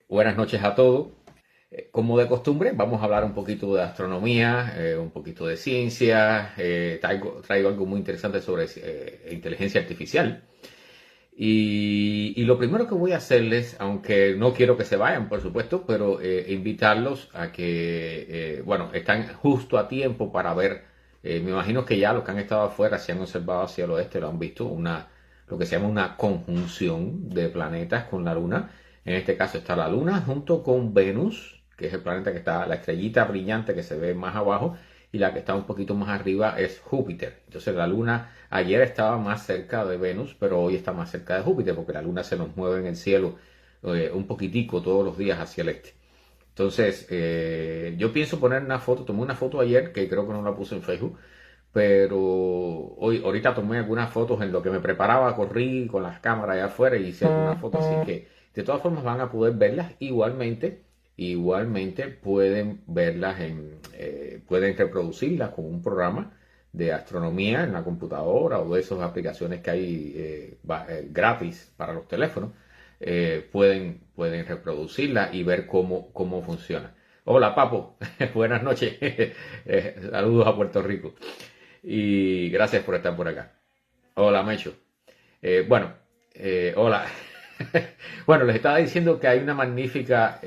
Buenas noches a todos. Como de costumbre, vamos a hablar un poquito de astronomía, un poquito de ciencia. Traigo algo muy interesante sobre inteligencia artificial. Y lo primero que voy a hacerles, aunque no quiero que se vayan, por supuesto, pero invitarlos a que, bueno, están justo a tiempo para ver. Me imagino que ya los que han estado afuera, si han observado hacia el oeste, lo han visto, lo que se llama una conjunción de planetas con la Luna. En este caso está la Luna junto con Venus, que es el planeta que está, la estrellita brillante que se ve más abajo, y la que está un poquito más arriba es Júpiter. Entonces la Luna ayer estaba más cerca de Venus, pero hoy está más cerca de Júpiter, porque la Luna se nos mueve en el cielo un poquitico todos los días hacia el este. Entonces, yo pienso poner una foto, tomé una foto ayer, que creo que no la puse en Facebook, pero ahorita tomé algunas fotos en lo que me preparaba, corrí con las cámaras allá afuera y hice algunas fotos, así que de todas formas van a poder verlas igualmente pueden verlas pueden reproducirlas con un programa de astronomía en la computadora o de esas aplicaciones que hay gratis para los teléfonos. Pueden reproducirla y ver cómo funciona. Hola, Papo. Buenas noches. Saludos a Puerto Rico. Y gracias por estar por acá. Hola, Mecho. Bueno, hola. Bueno, les estaba diciendo que hay una magnífica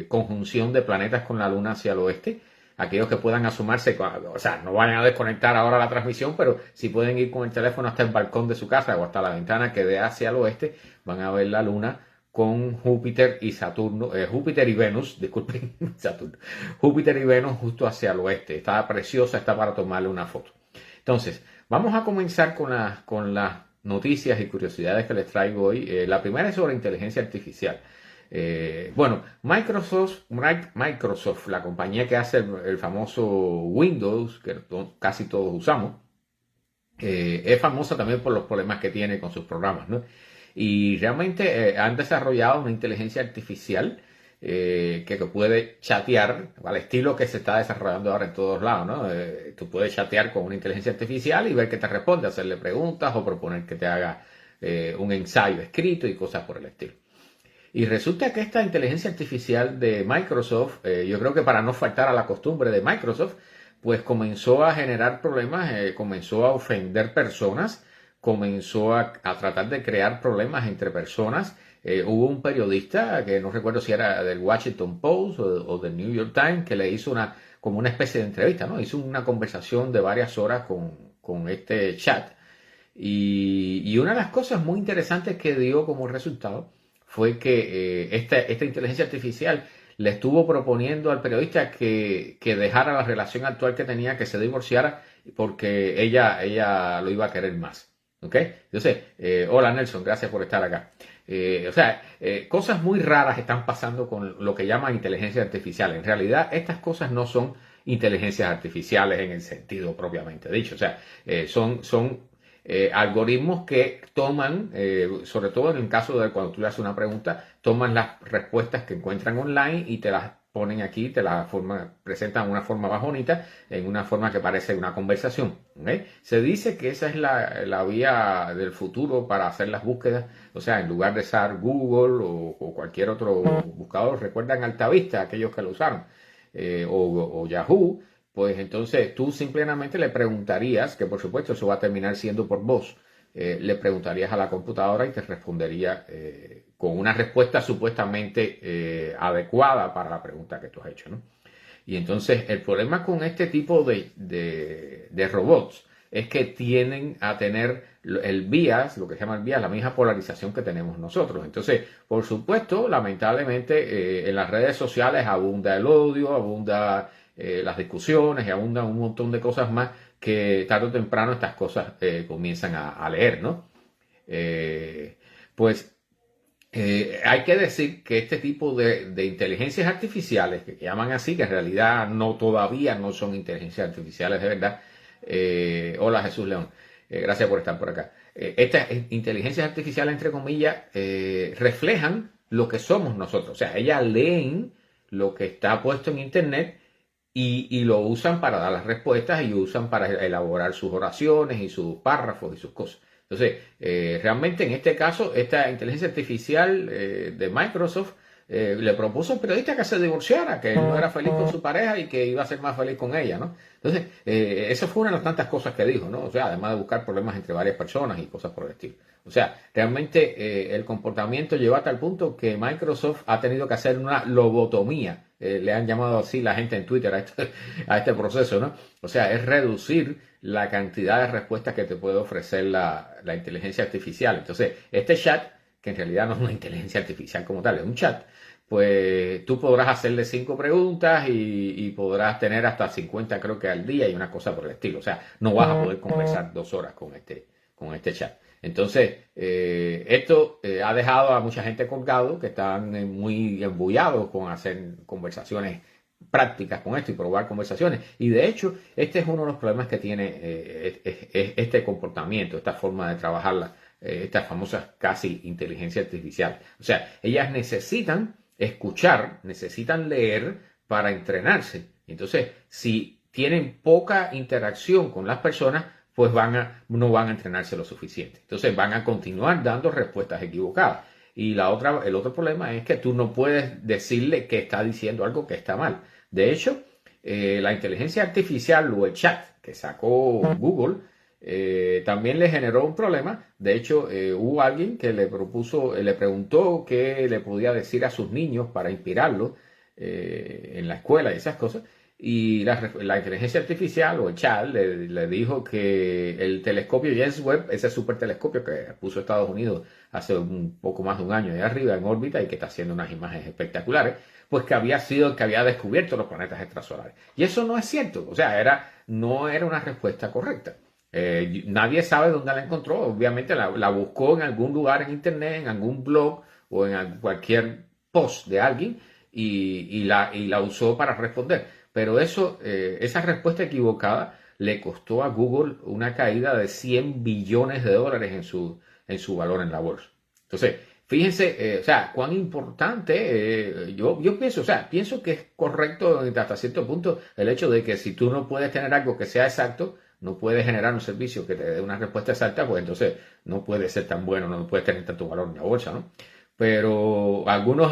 conjunción de planetas con la Luna hacia el oeste. Aquellos que puedan asomarse, o sea, no vayan a desconectar ahora la transmisión, pero si pueden ir con el teléfono hasta el balcón de su casa o hasta la ventana que dé hacia el oeste, van a ver la Luna con Júpiter y Saturno, Júpiter y Venus, disculpen, Saturno, Júpiter y Venus justo hacia el oeste. Está preciosa, está para tomarle una foto. Entonces, vamos a comenzar con las noticias y curiosidades que les traigo hoy. La primera es sobre inteligencia artificial. Bueno, Microsoft, la compañía que hace el famoso Windows, que casi todos usamos, es famosa también por los problemas que tiene con sus programas, ¿no? Y realmente han desarrollado una inteligencia artificial que puede chatear, al estilo que se está desarrollando ahora en todos lados, ¿no? Tú puedes chatear con una inteligencia artificial y ver qué te responde, hacerle preguntas o proponer que te haga un ensayo escrito y cosas por el estilo. Y resulta que esta inteligencia artificial de Microsoft, yo creo que para no faltar a la costumbre de Microsoft, pues comenzó a generar problemas, comenzó a ofender personas, comenzó a tratar de crear problemas entre personas. Hubo un periodista, que no recuerdo si era del Washington Post o del New York Times, que le hizo como una especie de entrevista, ¿no? Hizo una conversación de varias horas con este chat. Y una de las cosas muy interesantes que dio como resultado fue que esta inteligencia artificial le estuvo proponiendo al periodista que dejara la relación actual que tenía, que se divorciara, porque ella lo iba a querer más. ¿Ok? Entonces, hola Nelson, gracias por estar acá. Cosas muy raras están pasando con lo que llaman inteligencia artificial. En realidad, estas cosas no son inteligencias artificiales en el sentido propiamente dicho. O sea, son algoritmos que toman, sobre todo en el caso de cuando tú le haces una pregunta, toman las respuestas que encuentran online y te las ponen aquí, presentan de una forma más bonita, en una forma que parece una conversación. ¿Okay? Se dice que esa es la vía del futuro para hacer las búsquedas, o sea, en lugar de usar Google o cualquier otro buscador, recuerdan Altavista, aquellos que lo usaron, o Yahoo. Pues entonces tú simplemente le preguntarías, que por supuesto eso va a terminar siendo por voz, le preguntarías a la computadora y te respondería con una respuesta supuestamente adecuada para la pregunta que tú has hecho, ¿no? Y entonces el problema con este tipo de robots es que tienden a tener el bias, lo que se llama el bias, la misma polarización que tenemos nosotros. Entonces, por supuesto, lamentablemente en las redes sociales abunda el odio, abunda las discusiones y abundan un montón de cosas más que tarde o temprano estas cosas comienzan a leer, ¿no? Pues hay que decir que este tipo de inteligencias artificiales, que llaman así, que en realidad todavía no son inteligencias artificiales de verdad. Hola Jesús León, gracias por estar por acá. Estas inteligencias artificiales, entre comillas, reflejan lo que somos nosotros. O sea, ellas leen lo que está puesto en Internet y lo usan para dar las respuestas y usan para elaborar sus oraciones y sus párrafos y sus cosas. Entonces, realmente en este caso, esta inteligencia artificial de Microsoft le propuso al periodista que se divorciara, que él no era feliz con su pareja y que iba a ser más feliz con ella, ¿no? Entonces, eso fue una de las tantas cosas que dijo, ¿no? O sea, además de buscar problemas entre varias personas y cosas por el estilo. O sea, realmente el comportamiento llevó hasta el punto que Microsoft ha tenido que hacer una lobotomía. Le han llamado así la gente en Twitter a este proceso, ¿no? O sea, es reducir la cantidad de respuestas que te puede ofrecer la inteligencia artificial. Entonces, este chat, que en realidad no es una inteligencia artificial como tal, es un chat, pues tú podrás hacerle 5 preguntas y podrás tener hasta 50 creo que al día y una cosa por el estilo. O sea, no vas a poder conversar 2 horas con este chat. Entonces, esto ha dejado a mucha gente colgado que están muy embullados con hacer conversaciones prácticas con esto y probar conversaciones. Y de hecho, este es uno de los problemas que tiene este comportamiento, esta forma de trabajar estas famosas casi inteligencia artificial. O sea, ellas necesitan escuchar, necesitan leer para entrenarse. Entonces, si tienen poca interacción con las personas, pues no van a entrenarse lo suficiente. Entonces van a continuar dando respuestas equivocadas. Y el otro problema es que tú no puedes decirle que está diciendo algo que está mal. De hecho, la inteligencia artificial o el chat que sacó Google también le generó un problema. De hecho, hubo alguien que le preguntó qué le podía decir a sus niños para inspirarlos en la escuela y esas cosas. Y la inteligencia artificial o el chat le dijo que el telescopio James Webb, ese super telescopio que puso Estados Unidos hace un poco más de un año de arriba en órbita y que está haciendo unas imágenes espectaculares, pues que había sido el que había descubierto los planetas extrasolares. Y eso no es cierto, o sea, no era una respuesta correcta. Nadie sabe dónde la encontró, obviamente la buscó en algún lugar en internet, en algún blog o en cualquier post de alguien y la usó para responder. Pero esa respuesta equivocada le costó a Google una caída de 100 billones de dólares en su valor en la bolsa. Entonces, fíjense, o sea, cuán importante, yo pienso, o sea, pienso que es correcto hasta cierto punto el hecho de que si tú no puedes tener algo que sea exacto, no puedes generar un servicio que te dé una respuesta exacta, pues entonces no puede ser tan bueno, no puedes tener tanto valor en la bolsa, ¿no? Pero algunos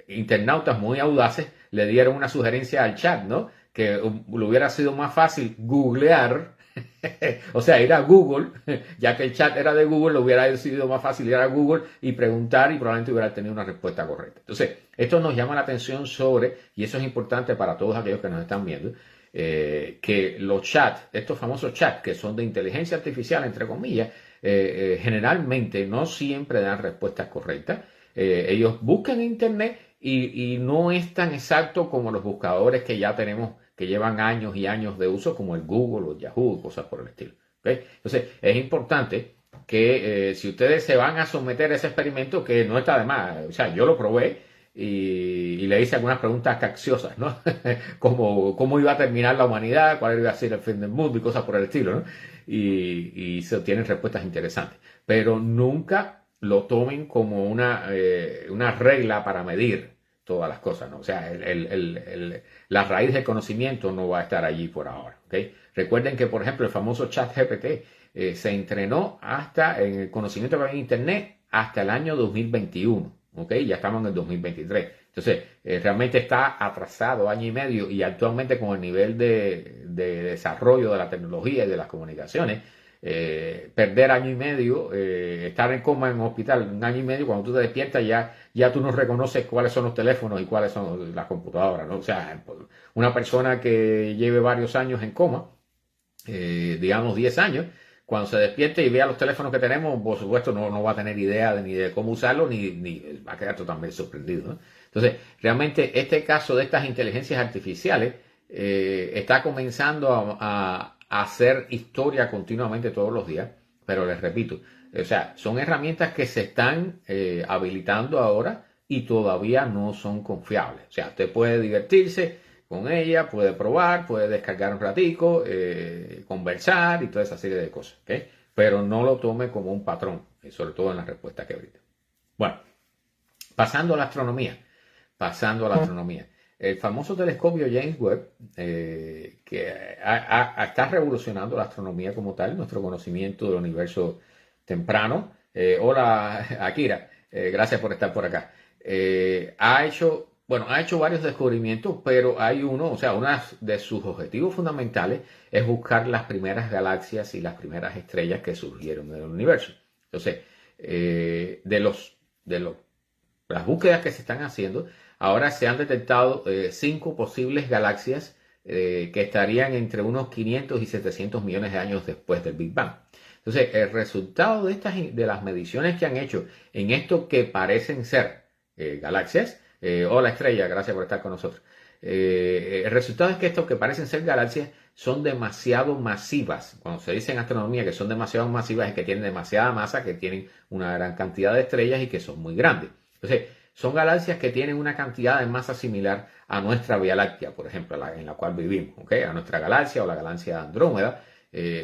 internautas muy audaces le dieron una sugerencia al chat, ¿no? Que le hubiera sido más fácil googlear, o sea, ir a Google, ya que el chat era de Google, le hubiera sido más fácil ir a Google y preguntar y probablemente hubiera tenido una respuesta correcta. Entonces, esto nos llama la atención y eso es importante para todos aquellos que nos están viendo, que los chats, estos famosos chats que son de inteligencia artificial, entre comillas, generalmente no siempre dan respuestas correctas. Ellos buscan en internet y no es tan exacto como los buscadores que ya tenemos, que llevan años y años de uso, como el Google o el Yahoo, cosas por el estilo. ¿Okay? Entonces, es importante que si ustedes se van a someter a ese experimento, que no está de más, o sea, yo lo probé y le hice algunas preguntas capciosas, ¿no? Como cómo iba a terminar la humanidad, cuál iba a ser el fin del mundo y cosas por el estilo, ¿no? Y se obtienen respuestas interesantes. Pero nunca lo tomen como una regla para medir todas las cosas, ¿no? O sea, la raíz del conocimiento no va a estar allí por ahora, ¿ok? Recuerden que, por ejemplo, el famoso ChatGPT se entrenó en el conocimiento que había en Internet hasta el año 2021, ¿ok? Ya estamos en el 2023. Entonces, realmente está atrasado año y medio y actualmente con el nivel de desarrollo de la tecnología y de las comunicaciones, perder año y medio, estar en coma en un hospital un año y medio, cuando tú te despiertas ya tú no reconoces cuáles son los teléfonos y cuáles son las computadoras, ¿no? O sea, una persona que lleve varios años en coma, digamos 10 años, cuando se despierte y vea los teléfonos que tenemos, por supuesto no va a tener idea ni de cómo usarlos, ni va a quedar totalmente sorprendido, ¿no? Entonces, realmente este caso de estas inteligencias artificiales está comenzando a hacer historia continuamente todos los días, pero les repito, o sea, son herramientas que se están habilitando ahora y todavía no son confiables. O sea, usted puede divertirse con ella, puede probar, puede descargar un ratico, conversar y toda esa serie de cosas, ¿ok? Pero no lo tome como un patrón, sobre todo en la respuesta que brinda. Bueno, pasando a la astronomía. El famoso telescopio James Webb, que está revolucionando la astronomía como tal, nuestro conocimiento del universo temprano. Hola, Akira, gracias por estar por acá. ha hecho varios descubrimientos, pero hay uno, o sea, uno de sus objetivos fundamentales es buscar las primeras galaxias y las primeras estrellas que surgieron en el universo. Entonces, de las búsquedas que se están haciendo, ahora se han detectado 5 posibles galaxias que estarían entre unos 500 y 700 millones de años después del Big Bang. Entonces, el resultado de las mediciones que han hecho en esto que parecen ser galaxias, hola estrella, gracias por estar con nosotros. El resultado es que estos que parecen ser galaxias son demasiado masivas. Cuando se dice en astronomía que son demasiado masivas es que tienen demasiada masa, que tienen una gran cantidad de estrellas y que son muy grandes. Entonces, son galaxias que tienen una cantidad de masa similar a nuestra Vía Láctea, por ejemplo, en la cual vivimos, ¿okay? A nuestra galaxia o la galaxia de Andrómeda.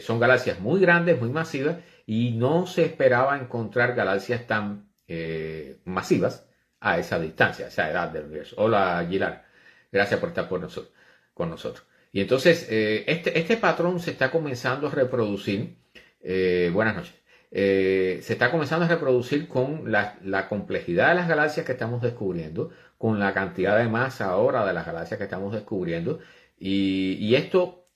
Son galaxias muy grandes, muy masivas, y no se esperaba encontrar galaxias tan masivas a esa distancia, a esa edad del universo. Hola, Aguilar. Gracias por estar con nosotros. Y entonces, este patrón se está comenzando a reproducir. Buenas noches. Se está comenzando a reproducir con la complejidad de las galaxias que estamos descubriendo, con la cantidad de masa ahora de las galaxias que estamos descubriendo. Y esto,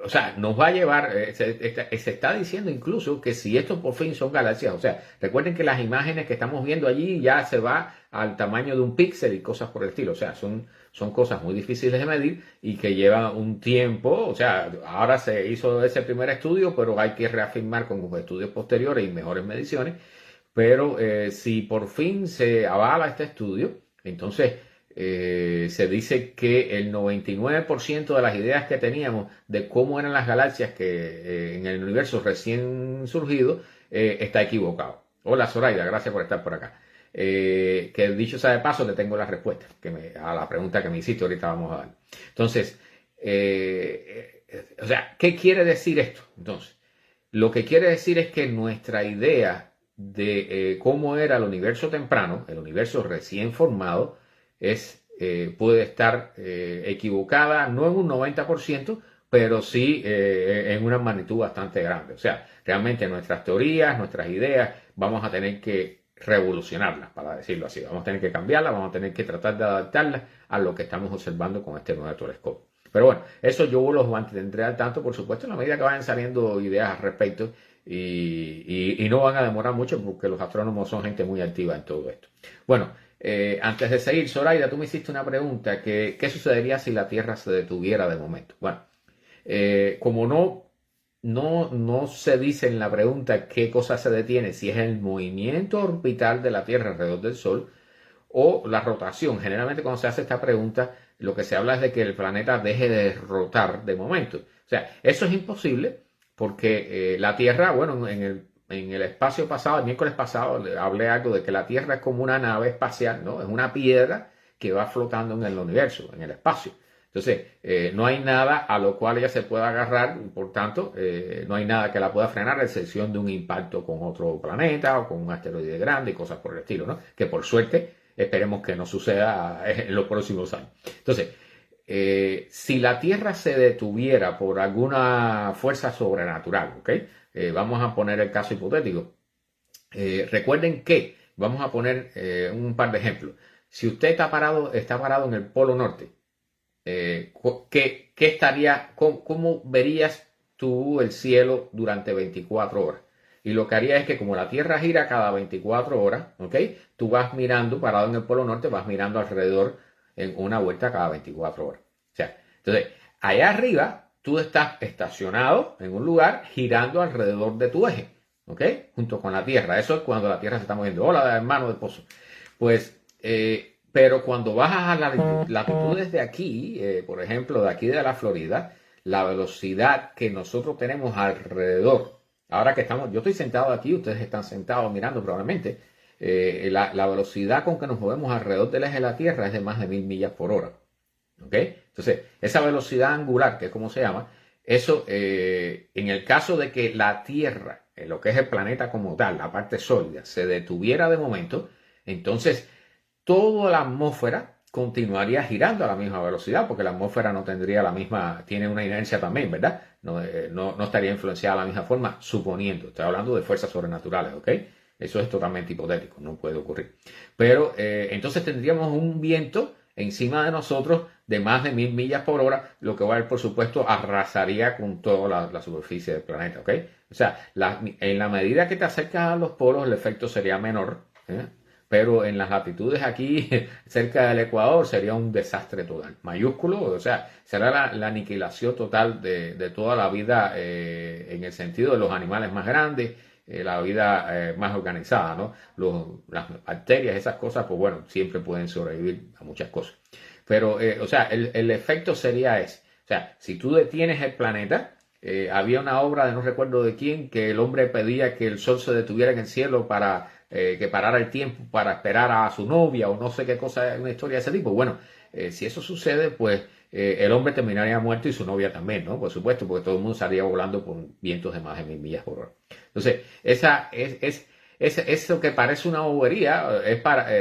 o sea, nos va a llevar, se está diciendo incluso que si esto por fin son galaxias, o sea, recuerden que las imágenes que estamos viendo allí ya se va al tamaño de un píxel y cosas por el estilo, o sea, son cosas muy difíciles de medir y que llevan un tiempo, o sea, ahora se hizo ese primer estudio, pero hay que reafirmar con estudios posteriores y mejores mediciones, pero si por fin se avala este estudio, entonces se dice que el 99% de las ideas que teníamos de cómo eran las galaxias que en el universo recién surgido está equivocado. Hola Zoraida, gracias por estar por acá. Que dicho sea de paso, le tengo la respuesta a la pregunta que me hiciste, ahorita vamos a dar. Entonces, o sea, ¿qué quiere decir esto? Entonces, lo que quiere decir es que nuestra idea de cómo era el universo temprano, el universo recién formado, puede estar equivocada, no en un 90%, pero sí en una magnitud bastante grande. O sea, realmente nuestras teorías, nuestras ideas, vamos a tener que revolucionarlas, para decirlo así. Vamos a tener que cambiarlas, vamos a tener que tratar de adaptarlas a lo que estamos observando con este nuevo telescopio. Pero bueno, eso yo los mantendré al tanto, por supuesto, en la medida que vayan saliendo ideas al respecto y no van a demorar mucho porque los astrónomos son gente muy activa en todo esto. Bueno, antes de seguir, Zoraida, tú me hiciste una pregunta, ¿qué sucedería si la Tierra se detuviera de momento? Bueno, como no se dice en la pregunta qué cosa se detiene, si es el movimiento orbital de la Tierra alrededor del Sol o la rotación. Generalmente cuando se hace esta pregunta, lo que se habla es de que el planeta deje de rotar de momento. O sea, eso es imposible porque la Tierra, bueno, en el espacio pasado, el miércoles pasado, hablé algo de que la Tierra es como una nave espacial, ¿no? Es una piedra que va flotando en el universo, en el espacio. Entonces, no hay nada a lo cual ella se pueda agarrar, por tanto, no hay nada que la pueda frenar, a excepción de un impacto con otro planeta o con un asteroide grande y cosas por el estilo, ¿no? Que por suerte esperemos que no suceda en los próximos años. Entonces, si la Tierra se detuviera por alguna fuerza sobrenatural, ¿ok? Vamos a poner el caso hipotético. Recuerden que, vamos a poner un par de ejemplos. Si usted está parado en el Polo Norte, ¿cómo verías tú el cielo durante 24 horas? Y lo que haría es que como la Tierra gira cada 24 horas, ¿ok? Tú vas mirando, parado en el Polo Norte, vas mirando alrededor en una vuelta cada 24 horas. O sea, entonces, allá arriba, tú estás estacionado en un lugar girando alrededor de tu eje, ¿ok? Junto con la Tierra. Eso es cuando la Tierra se está moviendo. Hola, hermano de Pozo. Pues, pero cuando bajas a las latitudes de aquí, por ejemplo, de aquí de la Florida, la velocidad que nosotros tenemos alrededor, ahora que yo estoy sentado aquí, ustedes están sentados mirando probablemente, la velocidad con que nos movemos alrededor del eje de la Tierra es de más de 1000 millas por hora. ¿Ok? Entonces, esa velocidad angular, que es como se llama, eso, en el caso de que la Tierra, lo que es el planeta como tal, la parte sólida, se detuviera de momento, entonces toda la atmósfera continuaría girando a la misma velocidad, porque la atmósfera no tendría tiene una inercia también, ¿verdad? No estaría influenciada de la misma forma, suponiendo, estoy hablando de fuerzas sobrenaturales, ¿ok? Eso es totalmente hipotético, no puede ocurrir. Pero entonces tendríamos un viento encima de nosotros de más de 1000 millas por hora, lo que va a ver, por supuesto, arrasaría con toda la superficie del planeta, ¿ok? O sea, en la medida que te acercas a los polos, el efecto sería menor, ¿eh? Pero en las latitudes aquí, cerca del Ecuador, sería un desastre total, mayúsculo, o sea, será la aniquilación total de toda la vida en el sentido de los animales más grandes, la vida más organizada, ¿no? Las bacterias, esas cosas, pues bueno, siempre pueden sobrevivir a muchas cosas. Pero, o sea, el efecto sería ese. O sea, si tú detienes el planeta, había una obra de no recuerdo de quién, que el hombre pedía que el sol se detuviera en el cielo para que parara el tiempo para esperar a su novia o no sé qué cosa, una historia de ese tipo. Bueno, si eso sucede, pues el hombre terminaría muerto y su novia también, ¿no? Por supuesto, porque todo el mundo estaría volando por vientos de más de 1000 millas por hora. Entonces, eso que parece una bobería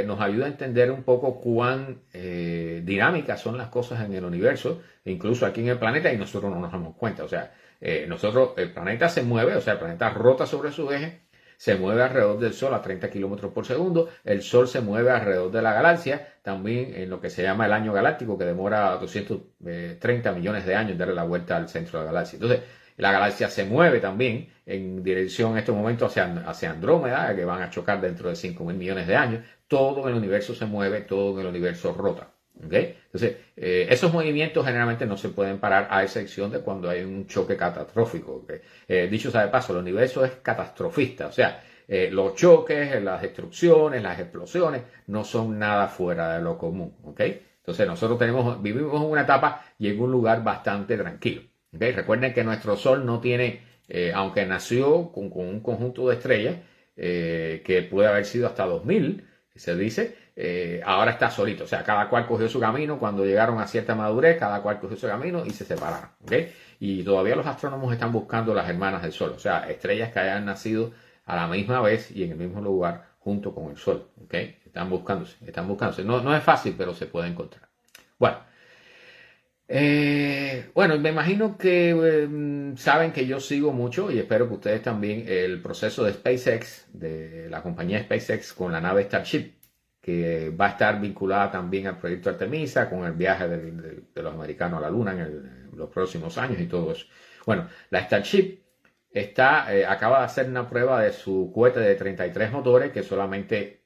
nos ayuda a entender un poco cuán dinámicas son las cosas en el universo, incluso aquí en el planeta, y nosotros no nos damos cuenta. O sea, el planeta se mueve, o sea, el planeta rota sobre su eje, se mueve alrededor del Sol a 30 kilómetros por segundo, el Sol se mueve alrededor de la galaxia, también en lo que se llama el año galáctico, que demora 230 millones de años en darle la vuelta al centro de la galaxia. Entonces, la galaxia se mueve también en dirección en estos momentos hacia Andrómeda, que van a chocar dentro de 5.000 millones de años. Todo en el universo se mueve, todo en el universo rota. ¿Okay? Entonces, esos movimientos generalmente no se pueden parar a excepción de cuando hay un choque catastrófico. ¿Okay? Dicho sea de paso, el universo es catastrofista, o sea, los choques, las destrucciones, las explosiones no son nada fuera de lo común. ¿Okay? Entonces, nosotros vivimos en una etapa y en un lugar bastante tranquilo. ¿Okay? Recuerden que nuestro Sol no tiene, aunque nació con un conjunto de estrellas, que puede haber sido hasta 2000, se dice, ahora está solito. O sea, cada cual cogió su camino. Cuando llegaron a cierta madurez, cada cual cogió su camino y se separaron. ¿Okay? Y todavía los astrónomos están buscando las hermanas del Sol. O sea, estrellas que hayan nacido a la misma vez y en el mismo lugar junto con el Sol. ¿Okay? Están buscándose, están buscándose. No es fácil, pero se puede encontrar. Bueno. Bueno, me imagino que saben que yo sigo mucho y espero que ustedes también el proceso de SpaceX, de la compañía SpaceX con la nave Starship, que va a estar vinculada también al proyecto Artemisa, con el viaje de los americanos a la Luna en los próximos años y todo eso. Bueno, la Starship acaba de hacer una prueba de su cohete de 33 motores que solamente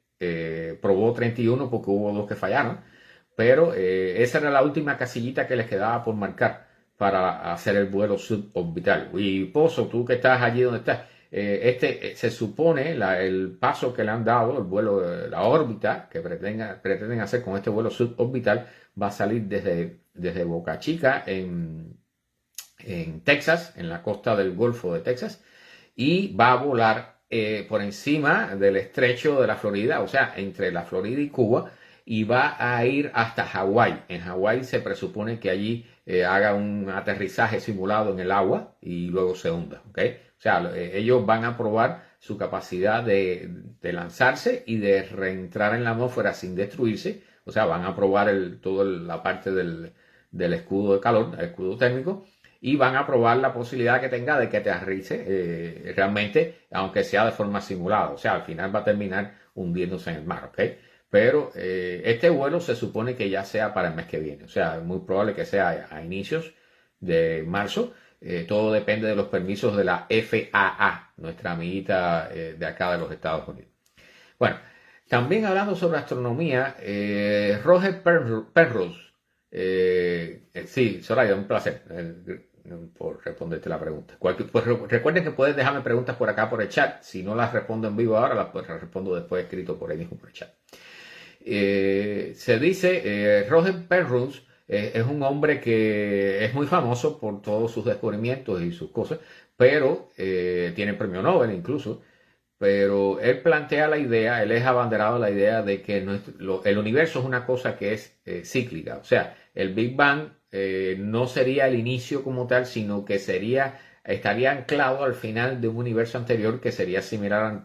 probó 31 porque hubo dos que fallaron. Pero esa era la última casillita que les quedaba por marcar para hacer el vuelo suborbital. Y Pozo, tú que estás allí donde estás, se supone el paso que le han dado, el vuelo, la órbita que pretenden hacer con este vuelo suborbital, va a salir desde Boca Chica en Texas, en la costa del Golfo de Texas, y va a volar por encima del estrecho de la Florida, o sea, entre la Florida y Cuba, y va a ir hasta Hawái. En Hawái se presupone que allí haga un aterrizaje simulado en el agua y luego se hunda. ¿Okay? O sea, ellos van a probar su capacidad de lanzarse y de reentrar en la atmósfera sin destruirse. O sea, van a probar toda la parte del escudo de calor, el escudo térmico, y van a probar la posibilidad que tenga de que aterrice realmente, aunque sea de forma simulada. O sea, al final va a terminar hundiéndose en el mar. ¿Ok? Pero este vuelo se supone que ya sea para el mes que viene. O sea, es muy probable que sea a inicios de marzo. Todo depende de los permisos de la FAA, nuestra amiguita de acá de los Estados Unidos. Bueno, también hablando sobre astronomía, Roger Penrose. Sí, Soraya, un placer por responderte la pregunta. Pues recuerden que puedes dejarme preguntas por acá por el chat. Si no las respondo en vivo ahora, las respondo después escrito por ahí mismo por el chat. Se dice, Roger Penrose es un hombre que es muy famoso por todos sus descubrimientos y sus cosas, pero tiene premio Nobel incluso, pero él plantea la idea, él es abanderado de la idea de que el universo es una cosa que es cíclica, o sea, el Big Bang no sería el inicio como tal, sino que estaría anclado al final de un universo anterior que sería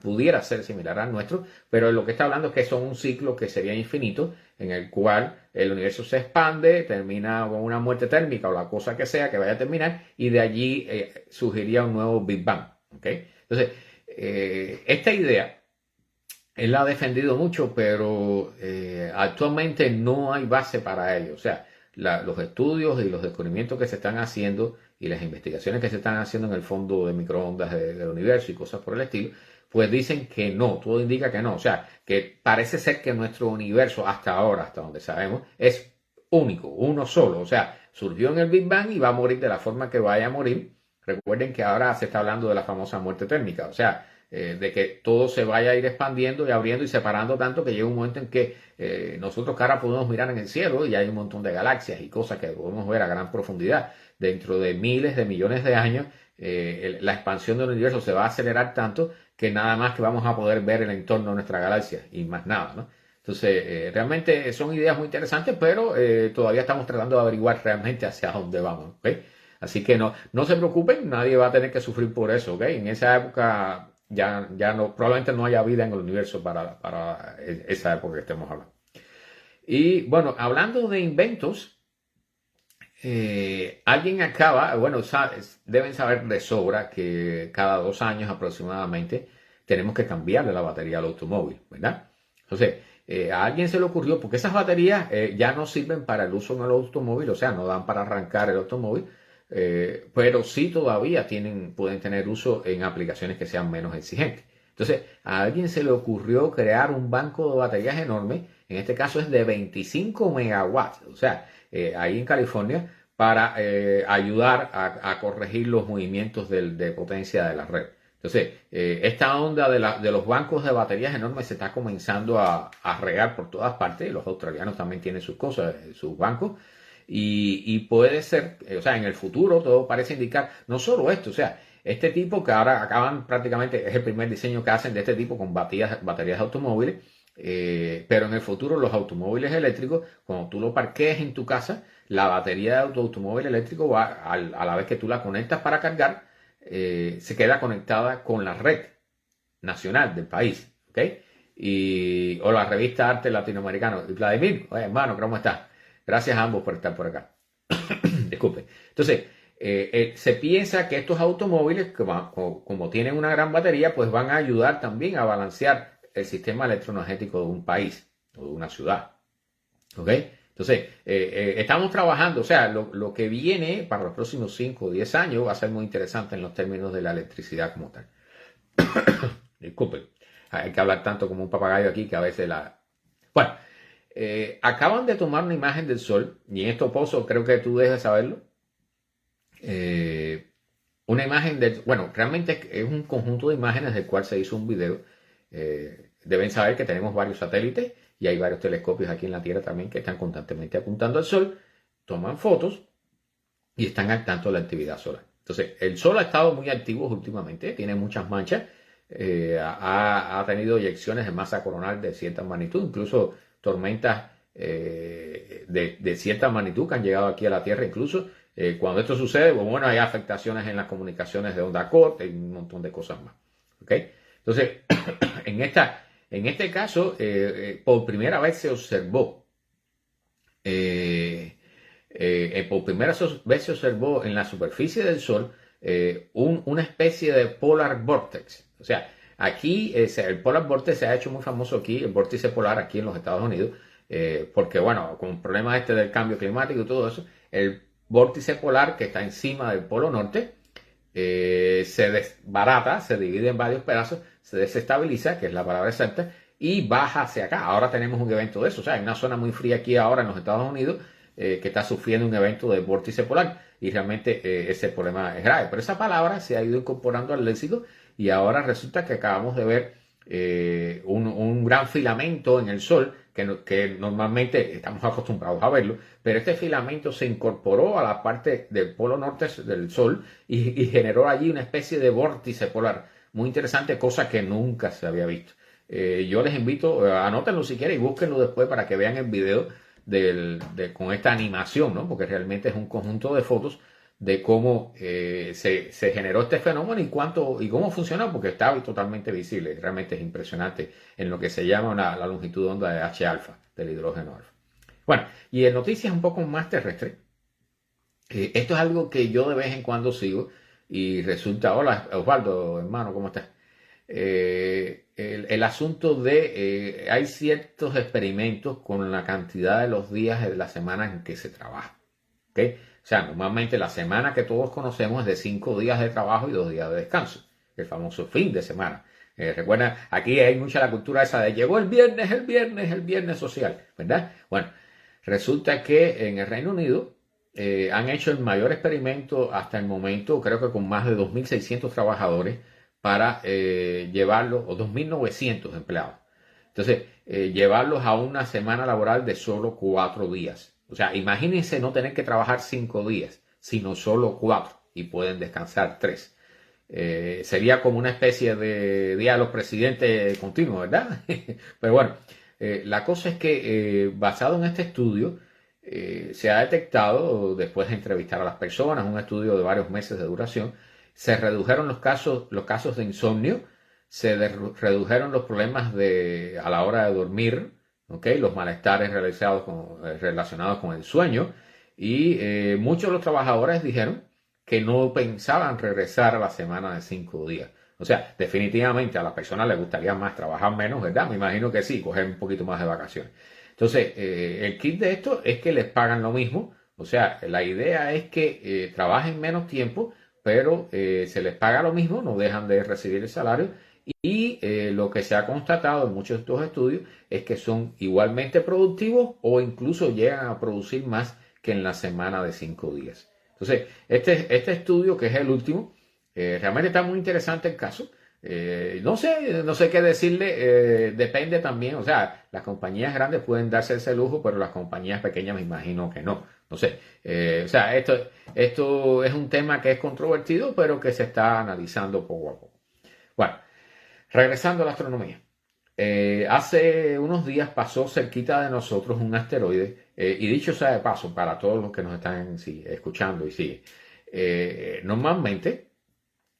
pudiera ser similar al nuestro, pero lo que está hablando es que son un ciclo que sería infinito, en el cual el universo se expande, termina con una muerte térmica o la cosa que sea que vaya a terminar, y de allí surgiría un nuevo Big Bang. ¿Okay? Entonces, esta idea Él la ha defendido mucho, pero actualmente no hay base para ello. O sea, los estudios y los descubrimientos que se están haciendo y las investigaciones que se están haciendo en el fondo de microondas del universo y cosas por el estilo, pues dicen que no, todo indica que no. O sea, que parece ser que nuestro universo hasta ahora, hasta donde sabemos, es único, uno solo. O sea, surgió en el Big Bang y va a morir de la forma que vaya a morir. Recuerden que ahora se está hablando de la famosa muerte térmica. O sea, de que todo se vaya a ir expandiendo y abriendo y separando tanto que llega un momento en que nosotros que ahora podemos mirar en el cielo y hay un montón de galaxias y cosas que podemos ver a gran profundidad. Dentro de miles de millones de años, la expansión del universo se va a acelerar tanto que nada más que vamos a poder ver el entorno de nuestra galaxia y más nada, ¿no? Entonces, realmente son ideas muy interesantes, pero todavía estamos tratando de averiguar realmente hacia dónde vamos, ¿ok? Así que no se preocupen, nadie va a tener que sufrir por eso, ¿ok? En esa época ya no, probablemente no haya vida en el universo para esa época que estemos hablando. Y bueno, hablando de inventos, alguien acaba, bueno, deben saber de sobra que cada 2 años aproximadamente tenemos que cambiarle la batería al automóvil, ¿verdad? Entonces, a alguien se le ocurrió, porque esas baterías ya no sirven para el uso en el automóvil, o sea, no dan para arrancar el automóvil, pero sí todavía pueden tener uso en aplicaciones que sean menos exigentes. Entonces, a alguien se le ocurrió crear un banco de baterías enorme, en este caso es de 25 megawatts, o sea, ahí en California, para ayudar a corregir los movimientos de potencia de la red. Entonces, esta onda de los bancos de baterías enormes se está comenzando a regar por todas partes. Los australianos también tienen sus cosas, sus bancos. Y puede ser, o sea, en el futuro todo parece indicar, no solo esto, o sea, este tipo que ahora acaban prácticamente, es el primer diseño que hacen de este tipo con baterías de automóviles, pero en el futuro los automóviles eléctricos, cuando tú lo parquees en tu casa, la batería de tu automóvil eléctrico va, a la vez que tú la conectas para cargar, se queda conectada con la red nacional del país, ¿ok? O la revista Arte Latinoamericano. Y Vladimir, oye, hermano, ¿cómo estás? Gracias a ambos por estar por acá. Disculpe. Entonces, se piensa que estos automóviles, como tienen una gran batería, pues van a ayudar también a balancear el sistema electroenergético de un país o de una ciudad. ¿Ok? Entonces, estamos trabajando, o sea, lo que viene para los próximos 5 o 10 años va a ser muy interesante en los términos de la electricidad como tal. Disculpen, hay que hablar tanto como un papagayo aquí que a veces la... Bueno, acaban de tomar una imagen del Sol, y en esto, Pozo, creo que tú debes saberlo. Una imagen del... Bueno, realmente es un conjunto de imágenes del cual se hizo un video. Deben saber que tenemos varios satélites y hay varios telescopios aquí en la Tierra también que están constantemente apuntando al Sol, toman fotos y están al tanto de la actividad solar. Entonces, el Sol ha estado muy activo últimamente, tiene muchas manchas, ha tenido eyecciones de masa coronal de cierta magnitud, incluso tormentas de cierta magnitud que han llegado aquí a la Tierra. Incluso cuando esto sucede, bueno, hay afectaciones en las comunicaciones de onda corta y un montón de cosas más. ¿Okay? Entonces, en este caso, por primera vez se observó por primera vez se observó en la superficie del Sol una especie de polar vortex. O sea, aquí el polar vortex se ha hecho muy famoso aquí, el vórtice polar aquí en los Estados Unidos, porque bueno, con el problema este del cambio climático y todo eso, el vórtice polar que está encima del polo norte se desbarata, se divide en varios pedazos, se desestabiliza, que es la palabra exacta, y baja hacia acá. Ahora tenemos un evento de eso. O sea, hay una zona muy fría aquí ahora en los Estados Unidos que está sufriendo un evento de vórtice polar y realmente ese problema es grave. Pero esa palabra se ha ido incorporando al léxico y ahora resulta que acabamos de ver un gran filamento en el Sol que normalmente estamos acostumbrados a verlo, pero este filamento se incorporó a la parte del polo norte del Sol y generó allí una especie de vórtice polar. Muy interesante, cosa que nunca se había visto. Yo les invito, anótenlo si quieren y búsquenlo después para que vean el video con esta animación, ¿no? Porque realmente es un conjunto de fotos de cómo se generó este fenómeno y cómo funcionó, porque está totalmente visible. Realmente es impresionante en lo que se llama la longitud de onda de H alfa, del hidrógeno alfa. Bueno, y en noticias un poco más terrestres, esto es algo que yo de vez en cuando sigo y resulta, hola Osvaldo, hermano, ¿cómo estás? el asunto de, hay ciertos experimentos con la cantidad de los días de la semana en que se trabaja. ¿Okay? O sea, normalmente la semana que todos conocemos es de 5 días de trabajo y 2 días de descanso, el famoso fin de semana. Recuerda, aquí hay mucha la cultura esa de llegó el viernes social, ¿verdad? Bueno, resulta que en el Reino Unido han hecho el mayor experimento hasta el momento, creo que con más de 2.600 trabajadores, para llevarlos, o 2.900 empleados. Entonces, llevarlos a una semana laboral de solo 4 días. O sea, imagínense no tener que trabajar 5 días, sino solo 4 y pueden descansar 3. Sería como una especie de día de los presidentes continuo, ¿verdad? Pero bueno, la cosa es que basado en este estudio, se ha detectado, después de entrevistar a las personas, un estudio de varios meses de duración, se redujeron los casos de insomnio, redujeron los problemas a la hora de dormir, ¿okay? Los malestares relacionados con el sueño, y muchos de los trabajadores dijeron que no pensaban regresar a la semana de 5 días. O sea, definitivamente a las personas les gustaría más trabajar menos, ¿verdad? Me imagino que sí, coger un poquito más de vacaciones. Entonces, el kit de esto es que les pagan lo mismo. O sea, la idea es que trabajen menos tiempo, pero se les paga lo mismo, no dejan de recibir el salario. Y lo que se ha constatado en muchos de estos estudios es que son igualmente productivos o incluso llegan a producir más que en la semana de 5 días. Entonces, este estudio, que es el último, realmente está muy interesante el caso. No sé qué decirle, depende también, o sea, las compañías grandes pueden darse ese lujo, pero las compañías pequeñas me imagino que no. No sé, o sea, esto es un tema que es controvertido, pero que se está analizando poco a poco. Bueno, regresando a la astronomía. Hace unos días pasó cerquita de nosotros un asteroide, y dicho sea de paso, para todos los que nos están escuchando y siguen, normalmente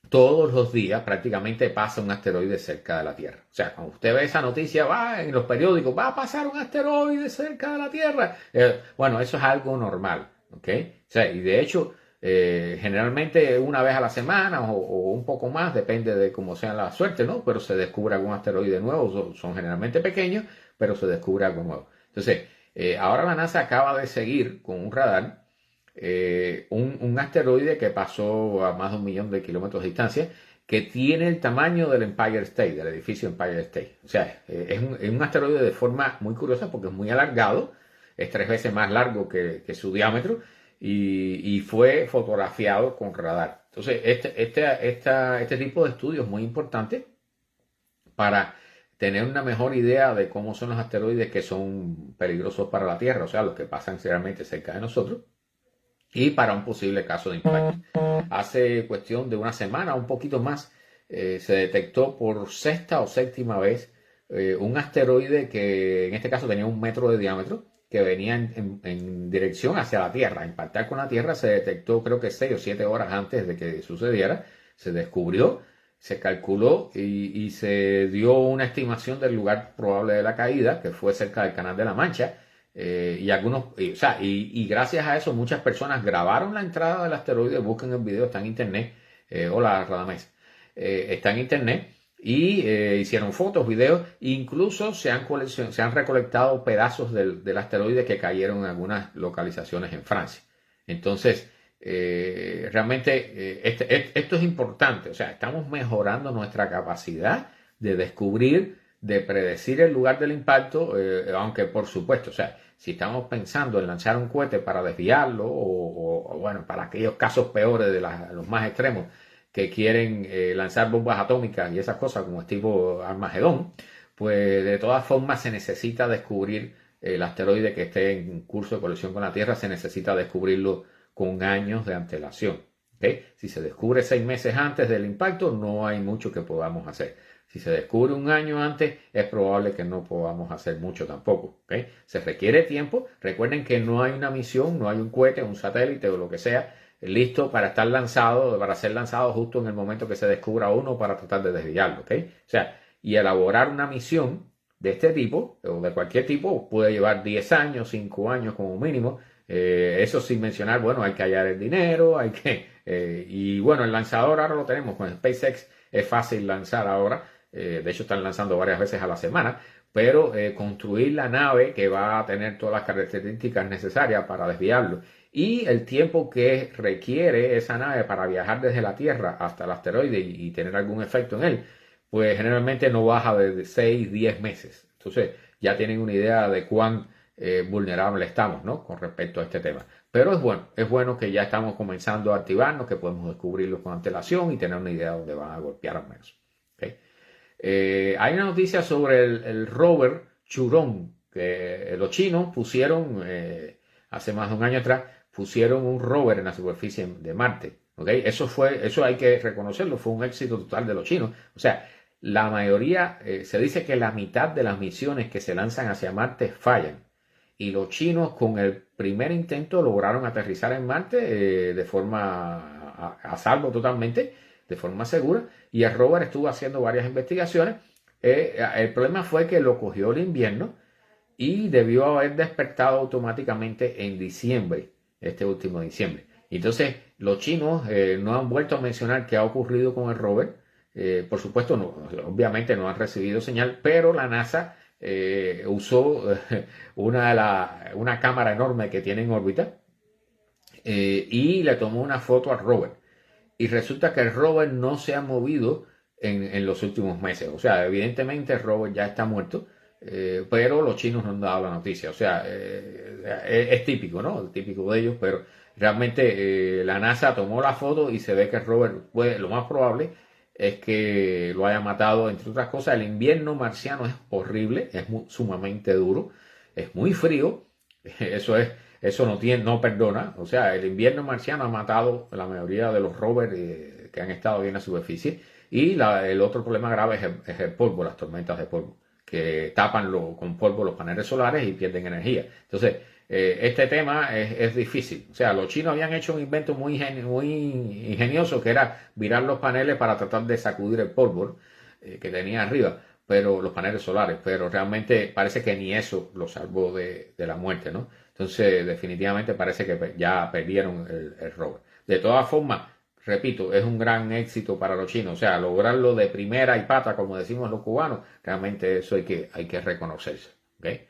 todos los días prácticamente pasa un asteroide cerca de la Tierra. O sea, cuando usted ve esa noticia, va en los periódicos, va a pasar un asteroide cerca de la Tierra. Bueno, eso es algo normal, ¿ok? O sea, y de hecho, generalmente una vez a la semana o un poco más, depende de cómo sea la suerte, ¿no? Pero se descubre algún asteroide nuevo, son generalmente pequeños, pero se descubre algo nuevo. Entonces, ahora la NASA acaba de seguir con un radar un asteroide que pasó a más de 1 millón de kilómetros de distancia, que tiene el tamaño del Empire State, del edificio Empire State. O sea, es un asteroide de forma muy curiosa porque es muy alargado, es 3 veces más largo que su diámetro y fue fotografiado con radar. Entonces, este tipo de estudio es muy importante para tener una mejor idea de cómo son los asteroides que son peligrosos para la Tierra, o sea, los que pasan realmente cerca de nosotros, y para un posible caso de impacto. Hace cuestión de una semana, un poquito más, se detectó por sexta o séptima vez un asteroide que en este caso tenía 1 metro de diámetro, que venía en dirección hacia la Tierra. A impactar con la Tierra se detectó creo que 6 o 7 horas antes de que sucediera, se descubrió, se calculó y se dio una estimación del lugar probable de la caída, que fue cerca del Canal de la Mancha. Y gracias a eso muchas personas grabaron la entrada del asteroide. Busquen el video, está en internet. Hola Radamés, está en internet, y hicieron fotos, videos, incluso se han recolectado pedazos del asteroide que cayeron en algunas localizaciones en Francia. Entonces, realmente esto es importante. O sea, estamos mejorando nuestra capacidad de descubrir, de predecir el lugar del impacto, aunque por supuesto, o sea, si estamos pensando en lanzar un cohete para desviarlo o bueno, para aquellos casos peores de los más extremos que quieren lanzar bombas atómicas y esas cosas como tipo Armagedón, pues de todas formas se necesita descubrir el asteroide que esté en curso de colisión con la Tierra, se necesita descubrirlo con años de antelación. ¿Okay? Si se descubre 6 meses antes del impacto, no hay mucho que podamos hacer. Si se descubre 1 año antes, es probable que no podamos hacer mucho tampoco. ¿Okay? Se requiere tiempo. Recuerden que no hay una misión, no hay un cohete, un satélite o lo que sea listo para estar lanzado, para ser lanzado justo en el momento que se descubra uno para tratar de desviarlo. ¿Okay? O sea, y elaborar una misión de este tipo o de cualquier tipo puede llevar 10 años, 5 años como mínimo. Eso sin mencionar, bueno, hay que hallar el dinero, y bueno, el lanzador ahora lo tenemos con SpaceX, es fácil lanzar ahora. De hecho, están lanzando varias veces a la semana. Pero construir la nave que va a tener todas las características necesarias para desviarlo y el tiempo que requiere esa nave para viajar desde la Tierra hasta el asteroide y tener algún efecto en él, pues generalmente no baja de 6, 10 meses. Entonces ya tienen una idea de cuán vulnerable estamos, ¿no? Con respecto a este tema. Pero es bueno que ya estamos comenzando a activarnos, que podemos descubrirlo con antelación y tener una idea de dónde van a golpear al menos. ¿Okay? Hay una noticia sobre el rover Churón, que los chinos pusieron, hace más de un año atrás, pusieron un rover en la superficie de Marte. ¿Okay? Eso hay que reconocerlo, fue un éxito total de los chinos. O sea, la mayoría, se dice que la mitad de las misiones que se lanzan hacia Marte fallan. Y los chinos con el primer intento lograron aterrizar en Marte de forma a salvo totalmente, de forma segura, y el rover estuvo haciendo varias investigaciones. El problema fue que lo cogió el invierno y debió haber despertado automáticamente en diciembre, este último diciembre. Entonces, los chinos no han vuelto a mencionar qué ha ocurrido con el rover. Por supuesto, obviamente no han recibido señal, pero la NASA usó una cámara enorme que tiene en órbita y le tomó una foto al rover. Y resulta que el rover no se ha movido en los últimos meses. O sea, evidentemente el rover ya está muerto, pero los chinos no han dado la noticia. O sea, es típico, ¿no? Típico de ellos, pero realmente la NASA tomó la foto y se ve que el rover, lo más probable es que lo haya matado, entre otras cosas. El invierno marciano es horrible, es sumamente duro, es muy frío, eso no perdona. O sea, el invierno marciano ha matado la mayoría de los rovers que han estado ahí en la superficie. Y el otro problema grave es el polvo, las tormentas de polvo, que tapan con polvo los paneles solares y pierden energía. Entonces, este tema es difícil. O sea, los chinos habían hecho un invento muy ingenioso, que era virar los paneles para tratar de sacudir el polvo que tenía arriba, pero los paneles solares, pero realmente parece que ni eso lo salvó de la muerte, ¿no? Entonces, definitivamente parece que ya perdieron el rover. De todas formas, repito, es un gran éxito para los chinos. O sea, lograrlo de primera y pata, como decimos los cubanos, realmente eso hay que reconocerse. ¿Okay?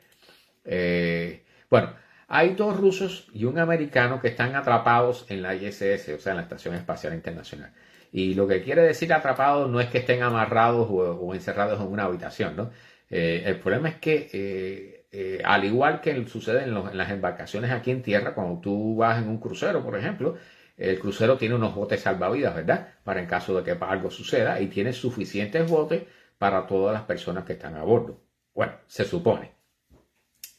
Bueno, hay 2 rusos y un americano que están atrapados en la ISS, o sea, en la Estación Espacial Internacional. Y lo que quiere decir atrapados no es que estén amarrados o encerrados en una habitación, ¿no? El problema es que, al igual que sucede en las embarcaciones aquí en tierra, cuando tú vas en un crucero, por ejemplo, el crucero tiene unos botes salvavidas, ¿verdad? Para en caso de que algo suceda, y tiene suficientes botes para todas las personas que están a bordo. Bueno, se supone.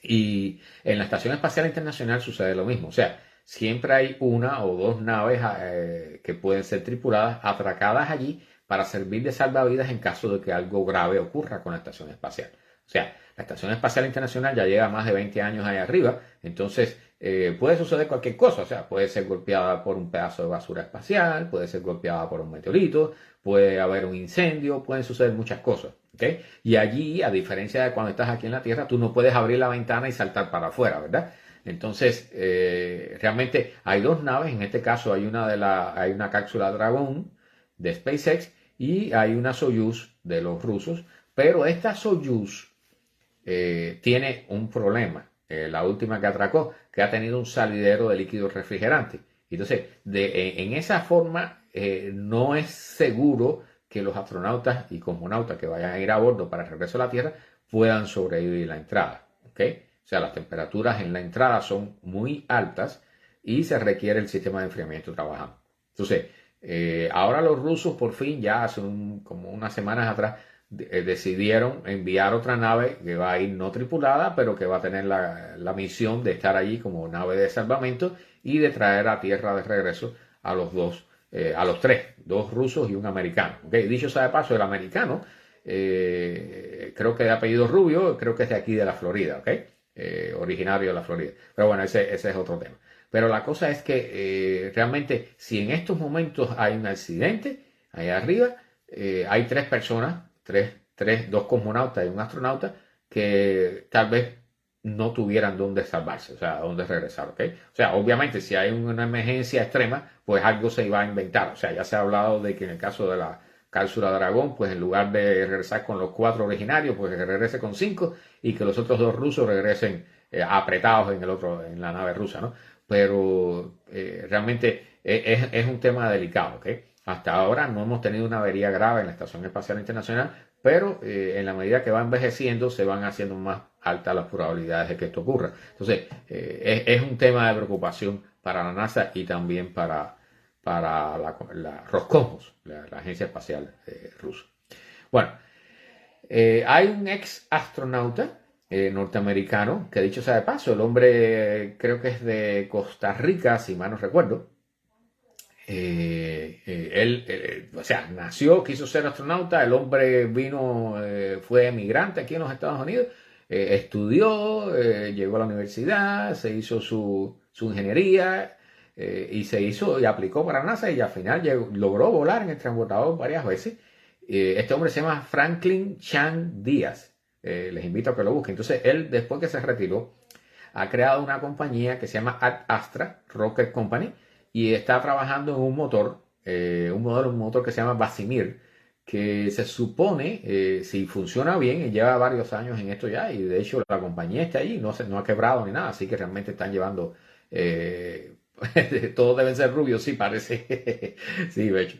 Y en la Estación Espacial Internacional sucede lo mismo. O sea, siempre hay una o 2 naves que pueden ser tripuladas, atracadas allí para servir de salvavidas en caso de que algo grave ocurra con la Estación Espacial. O sea, la Estación Espacial Internacional ya lleva más de 20 años ahí arriba, entonces puede suceder cualquier cosa. O sea, puede ser golpeada por un pedazo de basura espacial, puede ser golpeada por un meteorito, puede haber un incendio, pueden suceder muchas cosas. ¿Okay? Y allí, a diferencia de cuando estás aquí en la Tierra, tú no puedes abrir la ventana y saltar para afuera, ¿verdad? Entonces, realmente hay 2 naves. En este caso hay una cápsula Dragon de SpaceX y hay una Soyuz de los rusos. Pero esta Soyuz tiene un problema. La última que atracó, que ha tenido un salidero de líquido refrigerante. Entonces, en esa forma, no es seguro que los astronautas y cosmonautas que vayan a ir a bordo para el regreso a la Tierra puedan sobrevivir la entrada. ¿Okay? O sea, las temperaturas en la entrada son muy altas y se requiere el sistema de enfriamiento trabajando. Entonces, ahora los rusos por fin, ya hace como unas semanas atrás, decidieron enviar otra nave que va a ir no tripulada, pero que va a tener la misión de estar allí como nave de salvamento y de traer a Tierra de regreso a los 3, 2 rusos y un americano. ¿Okay? Dicho sea de paso, el americano, creo que de apellido Rubio, creo que es de aquí de la Florida, ¿okay? Originario de la Florida. Pero bueno, ese es otro tema. Pero la cosa es que realmente, si en estos momentos hay un accidente, ahí arriba, hay 3 personas, 2 cosmonautas y un astronauta, que tal vez no tuvieran dónde salvarse, o sea, dónde regresar, ¿ok? O sea, obviamente, si hay una emergencia extrema, pues algo se iba a inventar. O sea, ya se ha hablado de que en el caso de la cápsula Dragón, pues en lugar de regresar con los 4 originarios, pues que regrese con 5 y que los otros 2 rusos regresen apretados en la nave rusa, ¿no? Pero realmente es un tema delicado, ¿ok? Hasta ahora no hemos tenido una avería grave en la Estación Espacial Internacional, pero en la medida que va envejeciendo se van haciendo más altas las probabilidades de que esto ocurra. Entonces, es un tema de preocupación para la NASA y también para la Roscosmos, la Agencia Espacial Rusa. Bueno, hay un ex astronauta norteamericano que, dicho sea de paso, el hombre creo que es de Costa Rica, si mal no recuerdo. Él, o sea, nació, quiso ser astronauta, el hombre vino, fue emigrante aquí en los Estados Unidos, estudió, llegó a la universidad, se hizo su ingeniería y aplicó para NASA y al final logró volar en el transbordador varias veces. Este hombre se llama Franklin Chan Díaz. Les invito a que lo busquen. Entonces, él, después que se retiró, ha creado una compañía que se llama Ad Astra Rocket Company y está trabajando en un motor que se llama Vasimir, que se supone, si funciona bien, y lleva varios años en esto ya, y de hecho la compañía está allí, no ha quebrado ni nada, así que realmente están llevando, todos deben ser rubios, sí, parece, sí, de hecho.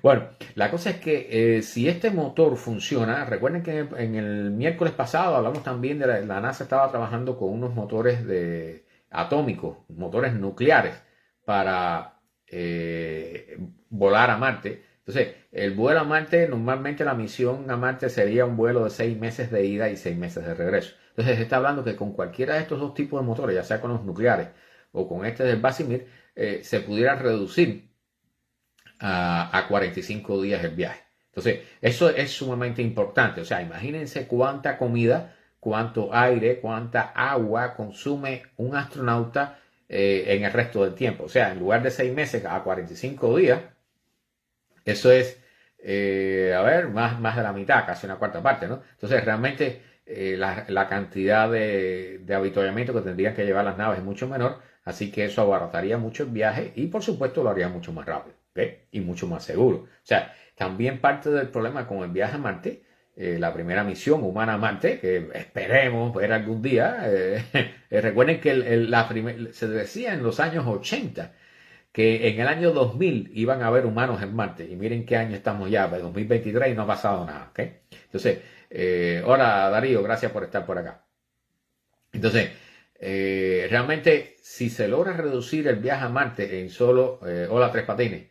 Bueno, la cosa es que si este motor funciona, recuerden que en el miércoles pasado hablamos también de la NASA estaba trabajando con unos motores atómicos, motores nucleares para volar a Marte. Entonces, el vuelo a Marte, normalmente la misión a Marte sería un vuelo de 6 meses de ida y 6 meses de regreso. Entonces, se está hablando que con cualquiera de estos 2 tipos de motores, ya sea con los nucleares o con este del Vasimir, se pudiera reducir a 45 días el viaje. Entonces, eso es sumamente importante. O sea, imagínense cuánta comida, cuánto aire, cuánta agua consume un astronauta en el resto del tiempo. O sea, en lugar de 6 meses a 45 días, eso es, más de la mitad, casi una cuarta parte, ¿no? Entonces, realmente la cantidad de avituallamiento que tendrían que llevar las naves es mucho menor, así que eso abarataría mucho el viaje y, por supuesto, lo haría mucho más rápido, ¿ok? Y mucho más seguro. O sea, también parte del problema con el viaje a Marte, la primera misión humana a Marte, que esperemos ver algún día. Recuerden que se decía en los años 80 que en el año 2000 iban a haber humanos en Marte. Y miren qué año estamos ya, 2023, y no ha pasado nada. ¿Okay? Entonces, hola Darío, gracias por estar por acá. Entonces, realmente, si se logra reducir el viaje a Marte en solo, hola Tres Patines,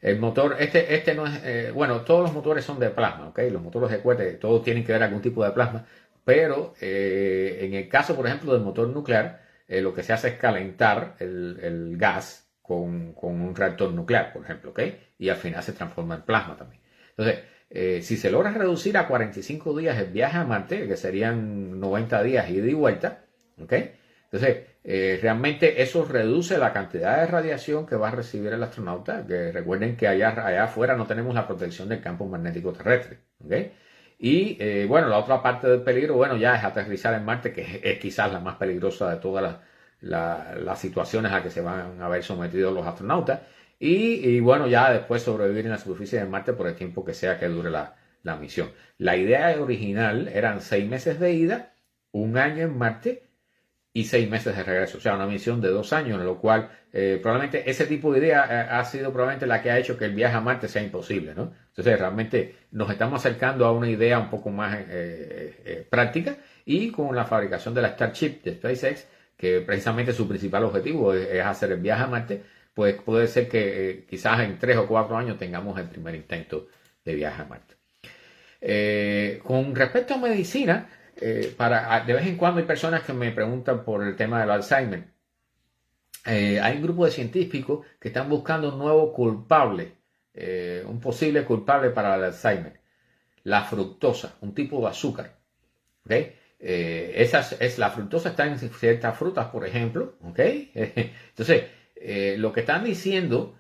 el motor, este no es, bueno, todos los motores son de plasma, ¿ok? Los motores de cohete, todos tienen que ver algún tipo de plasma, pero en el caso, por ejemplo, del motor nuclear, lo que se hace es calentar el gas con un reactor nuclear, por ejemplo, ¿ok? Y al final se transforma en plasma también. Entonces, si se logra reducir a 45 días el viaje a Marte, que serían 90 días ida y vuelta, ¿ok? Entonces, realmente eso reduce la cantidad de radiación que va a recibir el astronauta, que recuerden que allá afuera no tenemos la protección del campo magnético terrestre, ¿ok? Y bueno, la otra parte del peligro, bueno, ya es aterrizar en Marte, que es quizás la más peligrosa de todas las situaciones a que se van a ver sometidos los astronautas. Y bueno, ya después sobrevivir en la superficie de Marte por el tiempo que sea que dure la misión. La idea original eran 6 meses de ida, 1 año en Marte y 6 meses de regreso. O sea, una misión de 2 años, en lo cual probablemente ese tipo de idea ha sido probablemente la que ha hecho que el viaje a Marte sea imposible, ¿no? Entonces, realmente nos estamos acercando a una idea un poco más práctica y con la fabricación de la Starship de SpaceX, que precisamente su principal objetivo es hacer el viaje a Marte, pues puede ser que quizás en 3 o 4 años tengamos el primer intento de viaje a Marte. Con respecto a medicina, de vez en cuando hay personas que me preguntan por el tema del Alzheimer. Hay un grupo de científicos que están buscando un nuevo culpable, un posible culpable para el Alzheimer, la fructosa, un tipo de azúcar. ¿Okay? La fructosa está en ciertas frutas, por ejemplo. ¿Okay? Entonces, lo que están diciendo,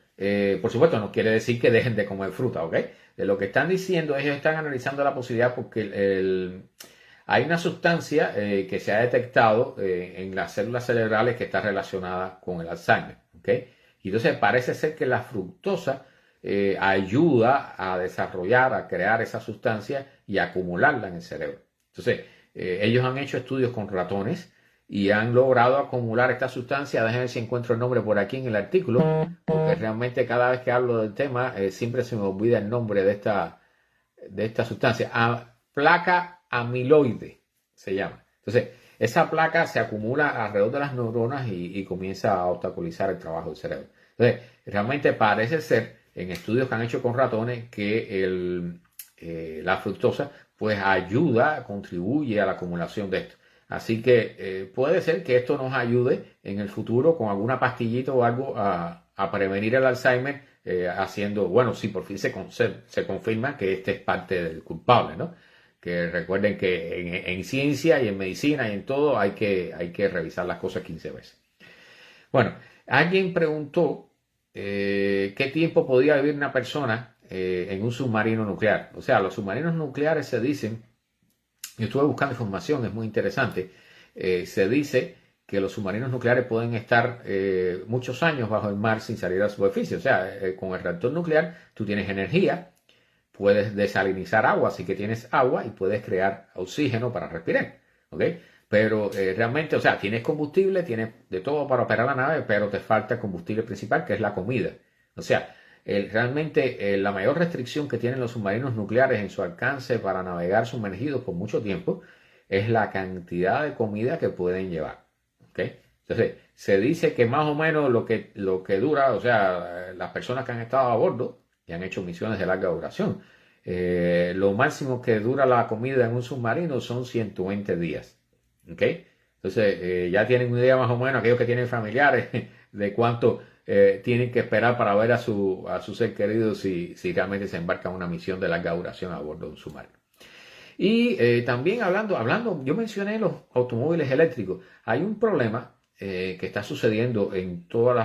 por supuesto, no quiere decir que dejen de comer fruta. ¿Okay? Lo que están diciendo, ellos están analizando la posibilidad porque hay una sustancia que se ha detectado en las células cerebrales que está relacionada con el Alzheimer. ¿Okay? Y entonces parece ser que la fructosa ayuda a desarrollar, a crear esa sustancia y a acumularla en el cerebro. Entonces, ellos han hecho estudios con ratones y han logrado acumular esta sustancia. Déjenme ver si encuentro el nombre por aquí en el artículo, porque realmente cada vez que hablo del tema siempre se me olvida el nombre de esta sustancia. Placa amiloide se llama. Entonces, esa placa se acumula alrededor de las neuronas y comienza a obstaculizar el trabajo del cerebro. Entonces, realmente parece ser, en estudios que han hecho con ratones, que la fructosa pues ayuda, contribuye a la acumulación de esto. Así que puede ser que esto nos ayude en el futuro con alguna pastillita o algo a prevenir el Alzheimer, haciendo, bueno, si por fin se confirma que este es parte del culpable, ¿no? Que recuerden que en ciencia y en medicina y en todo hay que revisar las cosas 15 veces. Bueno, alguien preguntó qué tiempo podía vivir una persona en un submarino nuclear. O sea, los submarinos nucleares se dicen, yo estuve buscando información, es muy interesante, se dice que los submarinos nucleares pueden estar muchos años bajo el mar sin salir a la superficie. O sea, con el reactor nuclear tú tienes energía, puedes desalinizar agua, así que tienes agua y puedes crear oxígeno para respirar, ¿ok? Pero realmente, o sea, tienes combustible, tienes de todo para operar la nave, pero te falta el combustible principal, que es la comida. O sea, realmente la mayor restricción que tienen los submarinos nucleares en su alcance para navegar sumergidos por mucho tiempo es la cantidad de comida que pueden llevar, ¿ok? Entonces, se dice que más o menos lo que dura, o sea, las personas que han estado a bordo y han hecho misiones de larga duración, lo máximo que dura la comida en un submarino son 120 días. ¿Ok? Entonces, ya tienen una idea más o menos, aquellos que tienen familiares, de cuánto tienen que esperar para ver a su ser querido si realmente se embarca en una misión de larga duración a bordo de un submarino. Y también hablando, yo mencioné los automóviles eléctricos. Hay un problema que está sucediendo en todos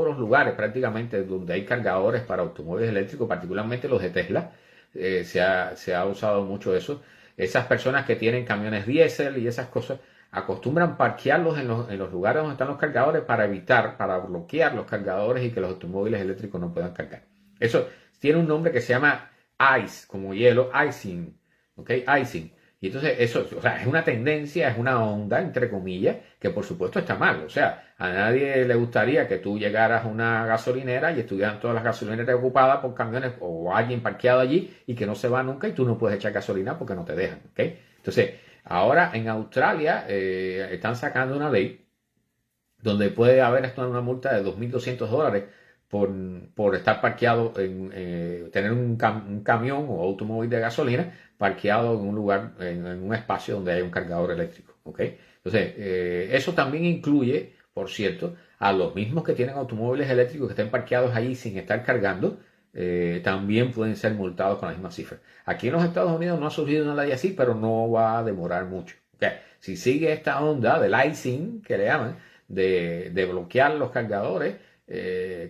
los lugares prácticamente donde hay cargadores para automóviles eléctricos, particularmente los de Tesla. Se ha usado mucho eso. Esas personas que tienen camiones diésel y esas cosas acostumbran parquearlos en los lugares donde están los cargadores para bloquear los cargadores y que los automóviles eléctricos no puedan cargar. Eso tiene un nombre que se llama ICE, como hielo, icing, ¿ok? Icing. Y entonces eso, o sea, es una tendencia, es una onda, entre comillas, que por supuesto está mal. O sea, a nadie le gustaría que tú llegaras a una gasolinera y estuvieran todas las gasolineras ocupadas por camiones o alguien parqueado allí y que no se va nunca y tú no puedes echar gasolina porque no te dejan, ¿ok? Entonces, ahora en Australia están sacando una ley donde puede haber hasta una multa de $2.200 por estar parqueado, tener un camión o automóvil de gasolina parqueado en un lugar, en un espacio donde hay un cargador eléctrico, ¿ok? Entonces, eso también incluye, por cierto, a los mismos que tienen automóviles eléctricos que estén parqueados allí sin estar cargando, también pueden ser multados con la misma cifra. Aquí en los Estados Unidos no ha surgido una ley así, pero no va a demorar mucho. ¿Okay? Si sigue esta onda del icing, que le llaman, de bloquear los cargadores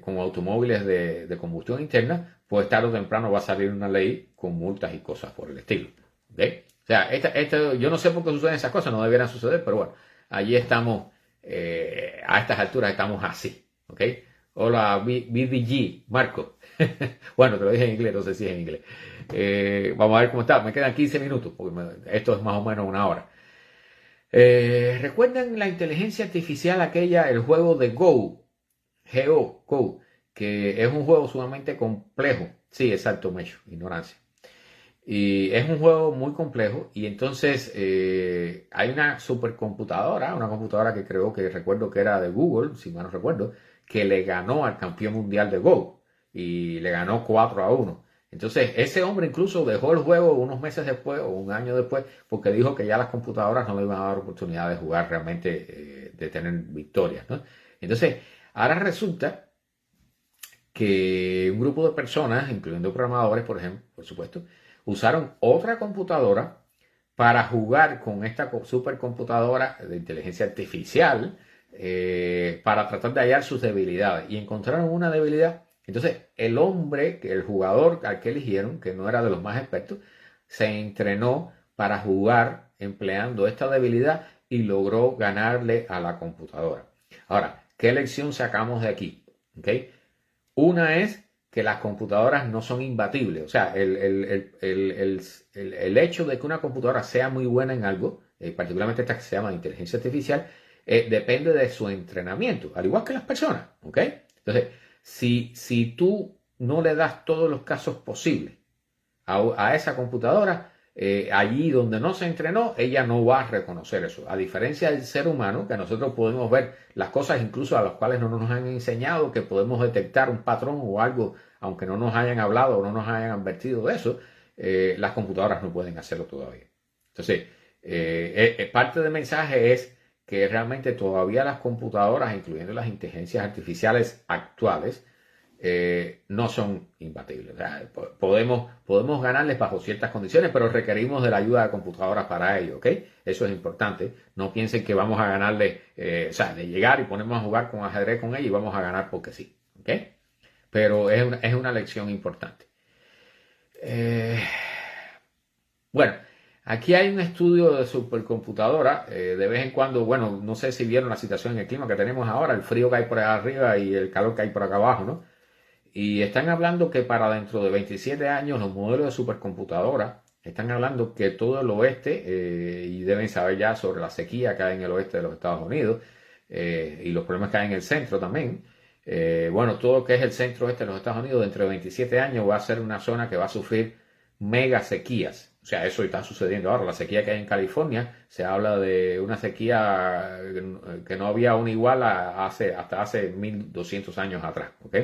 con automóviles de combustión interna, pues tarde o temprano va a salir una ley con multas y cosas por el estilo. ¿Okay? O sea, yo no sé por qué suceden esas cosas, no deberían suceder, pero bueno, allí estamos, a estas alturas estamos así. ¿Okay? Hola, BDG, Marco. Bueno, te lo dije en inglés, no sé si es en inglés. Vamos a ver cómo está. Me quedan 15 minutos, porque esto es más o menos una hora. ¿Recuerdan la inteligencia artificial aquella, el juego de Go? Go, que es un juego sumamente complejo. Sí, exacto, Mecho, ignorancia. Y es un juego muy complejo y entonces hay una supercomputadora, una computadora que creo que recuerdo que era de Google, si mal no recuerdo, que le ganó al campeón mundial de Go y le ganó 4-1. Entonces ese hombre incluso dejó el juego unos meses después o un año después porque dijo que ya las computadoras no le iban a dar oportunidad de jugar realmente, de tener victorias, ¿no? Entonces ahora resulta que un grupo de personas, incluyendo programadores, por ejemplo, por supuesto, usaron otra computadora para jugar con esta supercomputadora de inteligencia artificial para tratar de hallar sus debilidades. Y encontraron una debilidad. Entonces, el jugador al que eligieron, que no era de los más expertos, se entrenó para jugar empleando esta debilidad y logró ganarle a la computadora. Ahora, ¿qué lección sacamos de aquí? ¿Okay? Una es que las computadoras no son imbatibles. O sea, el hecho de que una computadora sea muy buena en algo, particularmente esta que se llama inteligencia artificial, depende de su entrenamiento, al igual que las personas, ¿ok? Entonces, si tú no le das todos los casos posibles a esa computadora, allí donde no se entrenó, ella no va a reconocer eso. A diferencia del ser humano, que nosotros podemos ver las cosas incluso a las cuales no nos han enseñado, que podemos detectar un patrón o algo, aunque no nos hayan hablado o no nos hayan advertido de eso, las computadoras no pueden hacerlo todavía. Entonces, parte del mensaje es que realmente todavía las computadoras, incluyendo las inteligencias artificiales actuales, no son imbatibles. O sea, podemos ganarles bajo ciertas condiciones, pero requerimos de la ayuda de computadoras para ello, ¿ok? Eso es importante. No piensen que vamos a ganarle, o sea, de llegar y ponernos a jugar con ajedrez con ella y vamos a ganar porque sí, ¿ok? Pero es una lección importante. Bueno, aquí hay un estudio de supercomputadora. De vez en cuando, bueno, no sé si vieron la situación en el clima que tenemos ahora, el frío que hay por allá arriba y el calor que hay por acá abajo, ¿no? Y están hablando que para dentro de 27 años los modelos de supercomputadora están hablando que todo el oeste, y deben saber ya sobre la sequía que hay en el oeste de los Estados Unidos, y los problemas que hay en el centro también. Bueno, todo lo que es el centro oeste de los Estados Unidos dentro de 27 años va a ser una zona que va a sufrir mega sequías. O sea, eso está sucediendo ahora. La sequía que hay en California, se habla de una sequía que no había una igual hasta hace 1200 años atrás, ¿ok?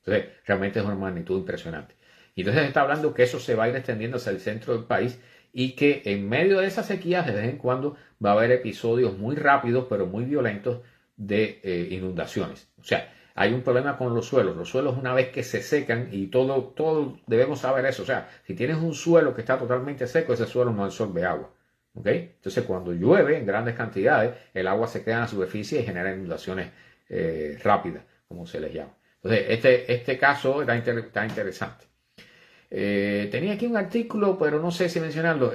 Entonces, realmente es una magnitud impresionante. Y entonces está hablando que eso se va a ir extendiendo hacia el centro del país y que en medio de esas sequías, de vez en cuando, va a haber episodios muy rápidos, pero muy violentos de inundaciones. O sea, hay un problema con los suelos. Los suelos, una vez que se secan, y todo debemos saber eso. O sea, si tienes un suelo que está totalmente seco, ese suelo no absorbe agua. ¿Ok? Entonces, cuando llueve en grandes cantidades, el agua se queda en la superficie y genera inundaciones rápidas, como se les llama. Entonces, este caso está interesante. Tenía aquí un artículo, pero no sé si mencionarlo,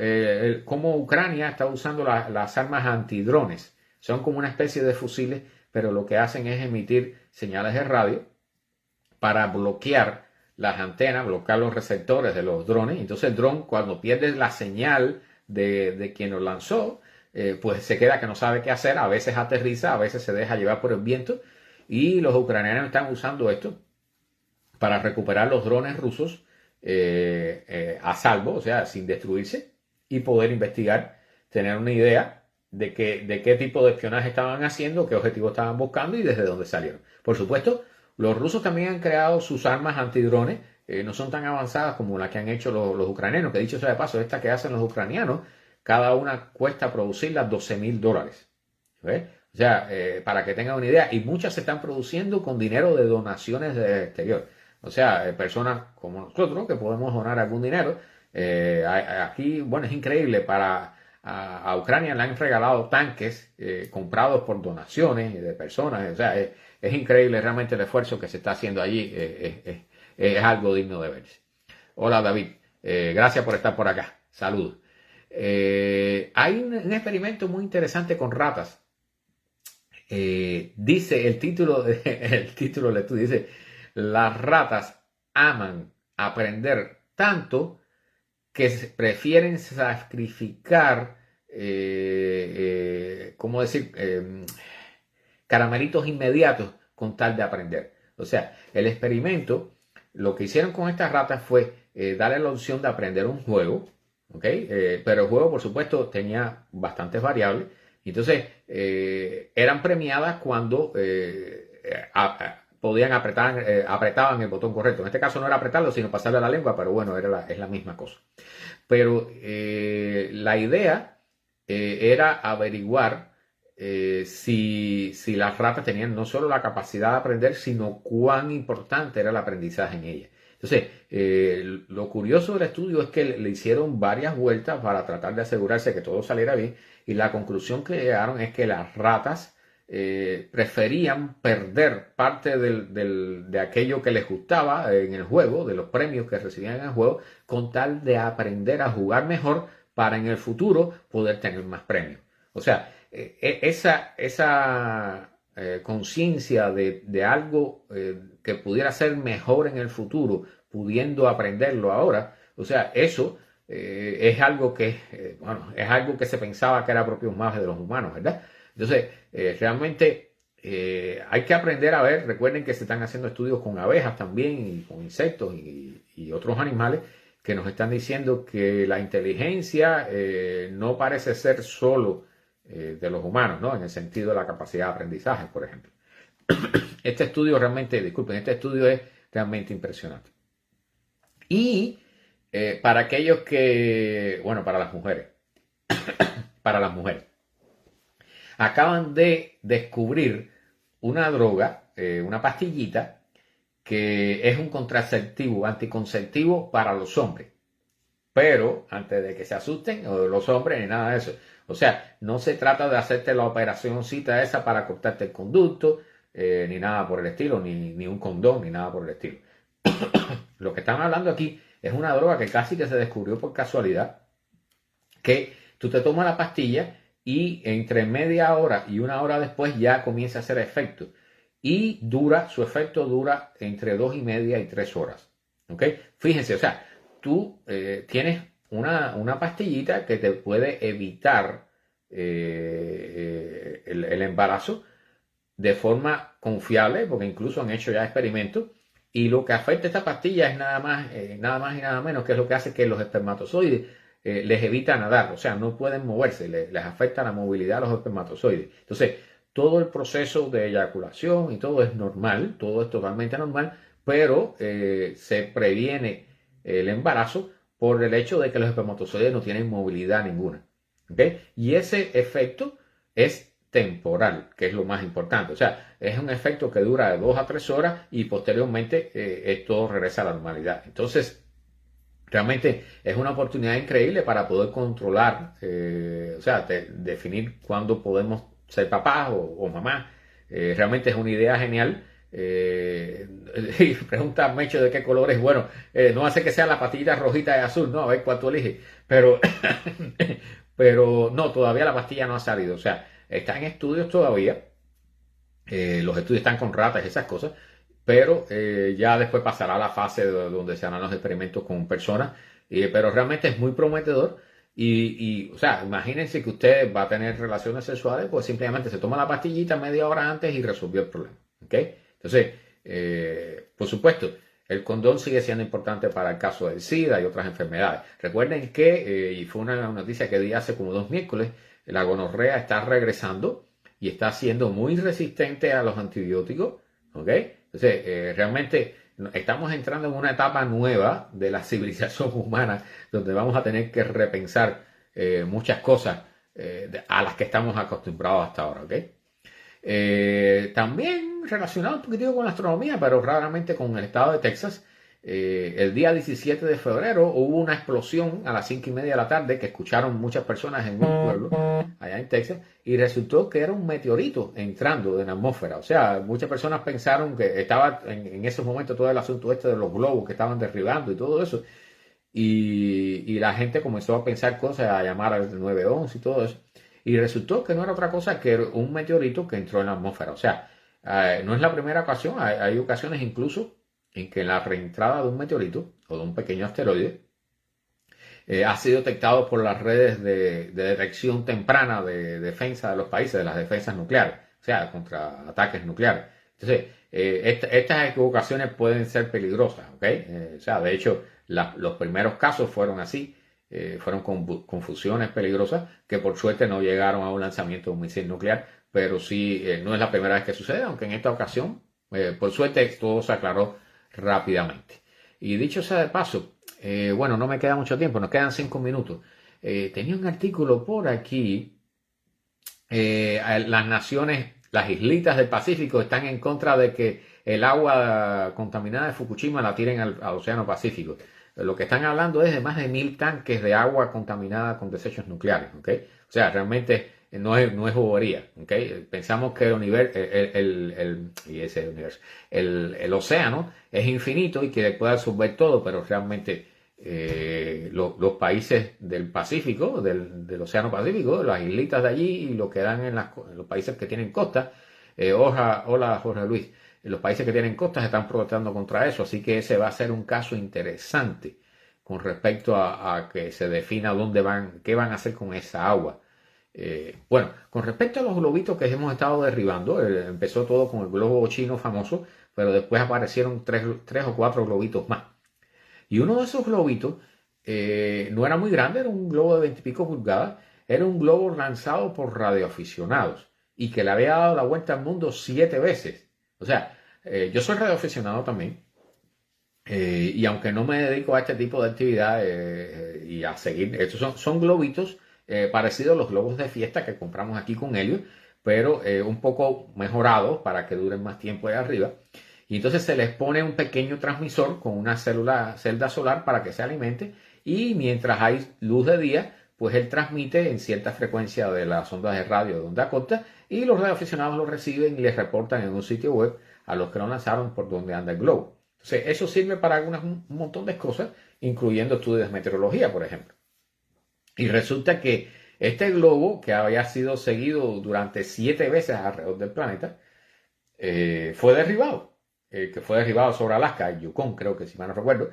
cómo Ucrania está usando las armas antidrones. Son como una especie de fusiles, pero lo que hacen es emitir señales de radio para bloquear las antenas, bloquear los receptores de los drones. Entonces el dron, cuando pierde la señal de quien lo lanzó, pues se queda que no sabe qué hacer. A veces aterriza, a veces se deja llevar por el viento. Y los ucranianos están usando esto para recuperar los drones rusos a salvo, o sea, sin destruirse, y poder investigar, tener una idea de qué tipo de espionaje estaban haciendo, qué objetivos estaban buscando y desde dónde salieron. Por supuesto, los rusos también han creado sus armas antidrones, no son tan avanzadas como las que han hecho los ucranianos, que dicho sea de paso, esta que hacen los ucranianos, cada una cuesta producirlas $12,000. ¿Ves? O sea, para que tengan una idea, y muchas se están produciendo con dinero de donaciones del exterior. O sea, personas como nosotros que podemos donar algún dinero. Aquí, bueno, es increíble, a Ucrania le han regalado tanques comprados por donaciones de personas. O sea, es increíble realmente el esfuerzo que se está haciendo allí. Es algo digno de verse. Hola David, gracias por estar por acá. Saludos. Hay un experimento muy interesante con ratas. Dice el título del estudio, dice: las ratas aman aprender tanto que prefieren sacrificar, ¿cómo decir? Caramelitos inmediatos con tal de aprender. O sea, el experimento, lo que hicieron con estas ratas fue darle la opción de aprender un juego, ¿ok? Pero el juego, por supuesto, tenía bastantes variables. Entonces, eran premiadas cuando apretaban el botón correcto. En este caso no era apretarlo, sino pasarle a la lengua, pero bueno, es la misma cosa. Pero la idea era averiguar si las ratas tenían no solo la capacidad de aprender, sino cuán importante era el aprendizaje en ellas. Entonces, lo curioso del estudio es que le hicieron varias vueltas para tratar de asegurarse que todo saliera bien, y la conclusión que llegaron es que las ratas preferían perder parte de aquello que les gustaba en el juego, de los premios que recibían en el juego, con tal de aprender a jugar mejor para en el futuro poder tener más premios. O sea, esa conciencia de algo que pudiera ser mejor en el futuro, pudiendo aprenderlo ahora. O sea, eso es algo que, bueno, es algo que se pensaba que era propio más de los humanos, ¿verdad? Entonces, realmente hay que aprender a ver. Recuerden que se están haciendo estudios con abejas también y con insectos y otros animales que nos están diciendo que la inteligencia no parece ser solo de los humanos, ¿no? En el sentido de la capacidad de aprendizaje, por ejemplo. Este estudio realmente, disculpen, este estudio es realmente impresionante. Y para aquellos que, bueno, para las mujeres, acaban de descubrir una droga, una pastillita, que es un contraceptivo, anticonceptivo para los hombres. Pero antes de que se asusten, o los hombres, ni nada de eso. O sea, no se trata de hacerte la operacióncita esa para cortarte el conducto, ni nada por el estilo, ni un condón, ni nada por el estilo. Lo que están hablando aquí es una droga que casi que se descubrió por casualidad, que tú te tomas la pastilla y entre media hora y una hora después ya comienza a hacer efecto. Y su efecto dura entre 2:30 y 3 horas. ¿Ok? Fíjense, o sea, tú tienes una pastillita que te puede evitar el embarazo de forma confiable, porque incluso han hecho ya experimentos, y lo que afecta a esta pastilla es nada más y nada menos que es lo que hace que los espermatozoides les evita nadar, o sea, no pueden moverse, les afecta la movilidad a los espermatozoides. Entonces, todo el proceso de eyaculación y todo es normal, todo es totalmente normal, pero se previene el embarazo por el hecho de que los espermatozoides no tienen movilidad ninguna. ¿Okay? Y ese efecto es temporal, que es lo más importante. O sea, es un efecto que dura de 2 a 3 horas y posteriormente todo regresa a la normalidad. Entonces, realmente es una oportunidad increíble para poder controlar, o sea, definir cuándo podemos ser papás o mamás. Realmente es una idea genial. Y pregunta Mecho de qué color es. Bueno, no hace que sea la pastillita rojita y azul, no, a ver cuál tú eliges. Pero, pero no, todavía la pastilla no ha salido. O sea, está en estudios todavía. Los estudios están con ratas y esas cosas. Pero ya después pasará a la fase donde se harán los experimentos con personas. Pero realmente es muy prometedor. O sea, imagínense que usted va a tener relaciones sexuales, pues simplemente se toma la pastillita media hora antes y resolvió el problema. ¿Ok? Entonces, por supuesto, el condón sigue siendo importante para el caso del SIDA y otras enfermedades. Recuerden que, y fue una noticia que di hace como 2 miércoles, la gonorrea está regresando y está siendo muy resistente a los antibióticos. ¿Ok? Entonces, realmente estamos entrando en una etapa nueva de la civilización humana donde vamos a tener que repensar muchas cosas a las que estamos acostumbrados hasta ahora. ¿Ok? También relacionado un poquitito con la astronomía, pero raramente con el estado de Texas. El día 17 de febrero hubo una explosión a las 5:30 de la tarde que escucharon muchas personas en un pueblo allá en Texas y resultó que era un meteorito entrando en la atmósfera. O sea, muchas personas pensaron que estaba en esos momentos todo el asunto este de los globos que estaban derribando y todo eso. Y la gente comenzó a pensar cosas, a llamar al 911 y todo eso. Y resultó que no era otra cosa que un meteorito que entró en la atmósfera. O sea, no es la primera ocasión, hay ocasiones incluso en que la reentrada de un meteorito o de un pequeño asteroide ha sido detectado por las redes de detección temprana de defensa de los países, de las defensas nucleares, o sea, contra ataques nucleares. Entonces, estas equivocaciones pueden ser peligrosas, ¿ok? O sea, de hecho, los primeros casos fueron así, fueron confusiones peligrosas que por suerte no llegaron a un lanzamiento de un misil nuclear, pero sí, no es la primera vez que sucede, aunque en esta ocasión, por suerte, todo se aclaró rápidamente. Y dicho sea de paso, bueno, no me queda mucho tiempo, nos quedan 5 minutos. Tenía un artículo por aquí, las naciones, las islitas del Pacífico están en contra de que el agua contaminada de Fukushima la tiren al Océano Pacífico. Lo que están hablando es de más de 1.000 tanques de agua contaminada con desechos nucleares, ¿ok? O sea, realmente no es bobería, ¿ok? Pensamos que el océano es infinito y que puede absorber todo, pero realmente los países del Pacífico, del Océano Pacífico, las islitas de allí y lo que dan en los países que tienen costa, Hola Jorge Luis. Los países que tienen costas están protestando contra eso, así que ese va a ser un caso interesante con respecto a que se defina dónde van, qué van a hacer con esa agua. Bueno, con respecto a los globitos que hemos estado derribando, empezó todo con el globo chino famoso, pero después aparecieron tres o cuatro globitos más. Y uno de esos globitos no era muy grande, era un globo de 20 y pico pulgadas, era un globo lanzado por radioaficionados y que le había dado la vuelta al mundo 7 veces. O sea, yo soy radioaficionado también. Y aunque no me dedico a este tipo de actividad y a seguir, estos son globitos parecidos a los globos de fiesta que compramos aquí con Helio, pero un poco mejorados para que duren más tiempo ahí arriba. Y entonces se les pone un pequeño transmisor con una celda solar para que se alimente y mientras hay luz de día, pues él transmite en cierta frecuencia de las ondas de radio de onda corta y los radioaficionados lo reciben y les reportan en un sitio web a los que lo lanzaron por donde anda el globo. Entonces, eso sirve para un montón de cosas, incluyendo estudios de meteorología, por ejemplo. Y resulta que este globo, que había sido seguido durante 7 veces alrededor del planeta, fue derribado. Que fue derribado sobre Alaska, en Yukon, creo que si mal no recuerdo.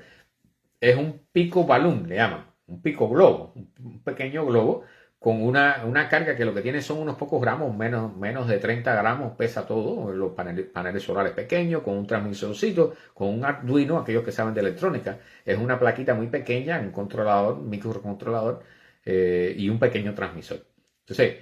Es un pico balloon, le llaman. Un pico globo, un pequeño globo con una carga que lo que tiene son unos pocos gramos, menos de 30 gramos pesa todo, los paneles solares pequeños, con un transmisorcito, con un Arduino, aquellos que saben de electrónica, es una plaquita muy pequeña, un controlador, un microcontrolador y un pequeño transmisor. Entonces,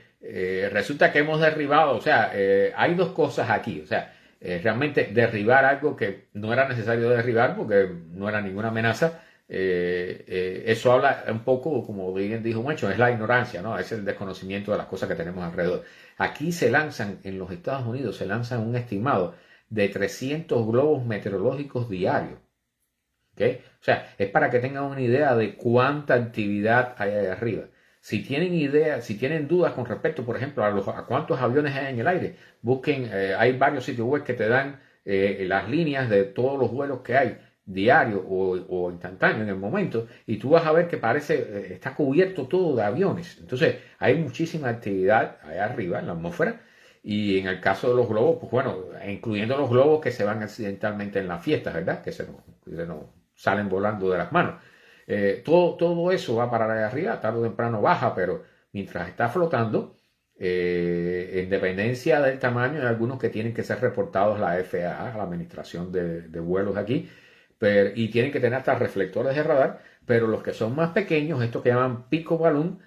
resulta que hemos derribado, o sea, hay dos cosas aquí, o sea, realmente derribar algo que no era necesario derribar porque no era ninguna amenaza. Eso habla un poco, como bien dijo mucho, es la ignorancia, ¿no? Es el desconocimiento de las cosas que tenemos alrededor. Aquí se lanzan, en los Estados Unidos, se lanzan un estimado de 300 globos meteorológicos diarios. ¿Okay? O sea, es para que tengan una idea de cuánta actividad hay ahí arriba. Si tienen idea, si tienen dudas con respecto, por ejemplo, a cuántos aviones hay en el aire, busquen, hay varios sitios web que te dan las líneas de todos los vuelos que hay diario o instantáneo en el momento, y tú vas a ver que parece, está cubierto todo de aviones. Entonces, hay muchísima actividad allá arriba en la atmósfera, y en el caso de los globos, pues bueno, incluyendo los globos que se van accidentalmente en las fiestas, ¿verdad? Que se nos salen volando de las manos. Todo eso va para allá arriba, tarde o temprano baja, pero mientras está flotando, en dependencia del tamaño, hay algunos que tienen que ser reportados a la FAA, a la Administración de Vuelos aquí, y tienen que tener hasta reflectores de radar, pero los que son más pequeños, estos que llaman pico balloon,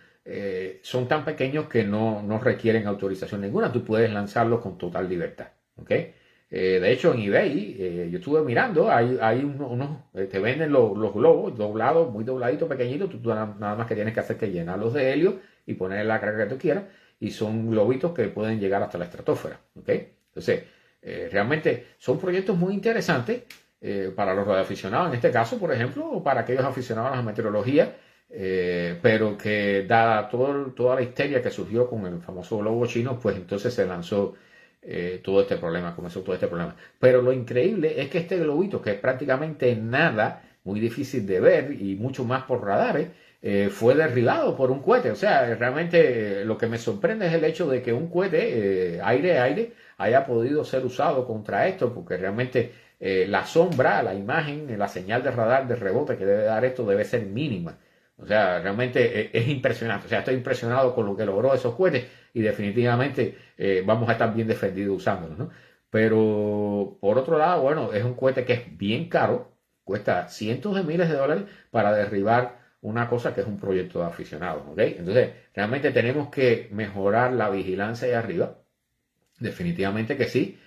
son tan pequeños que no requieren autorización ninguna. Tú puedes lanzarlos con total libertad. ¿Ok? De hecho, en eBay, yo estuve mirando, hay te venden los globos doblados, muy dobladitos, pequeñitos. Tú nada más que tienes que hacer que llenarlos de helio y poner la carga que tú quieras. Y son globitos que pueden llegar hasta la estratosfera. ¿Ok? Entonces, realmente son proyectos muy interesantes para los radioaficionados, en este caso, por ejemplo, o para aquellos aficionados a la meteorología. Pero que dada toda la histeria que surgió con el famoso globo chino, pues entonces se lanzó todo este problema, comenzó todo este problema. Pero lo increíble es que este globito, que es prácticamente nada, muy difícil de ver y mucho más por radares, fue derribado por un cohete. O sea, realmente lo que me sorprende es el hecho de que un cohete aire-aire haya podido ser usado contra esto, porque realmente la sombra, la imagen, la señal de radar de rebote que debe dar esto debe ser mínima. O sea, realmente es impresionante. O sea, estoy impresionado con lo que logró esos cohetes y definitivamente vamos a estar bien defendidos usándolos, ¿no? Pero por otro lado, bueno, es un cohete que es bien caro, cuesta cientos de miles de dólares para derribar una cosa que es un proyecto de aficionados, ¿ok? Entonces, realmente tenemos que mejorar la vigilancia ahí arriba. Definitivamente que sí.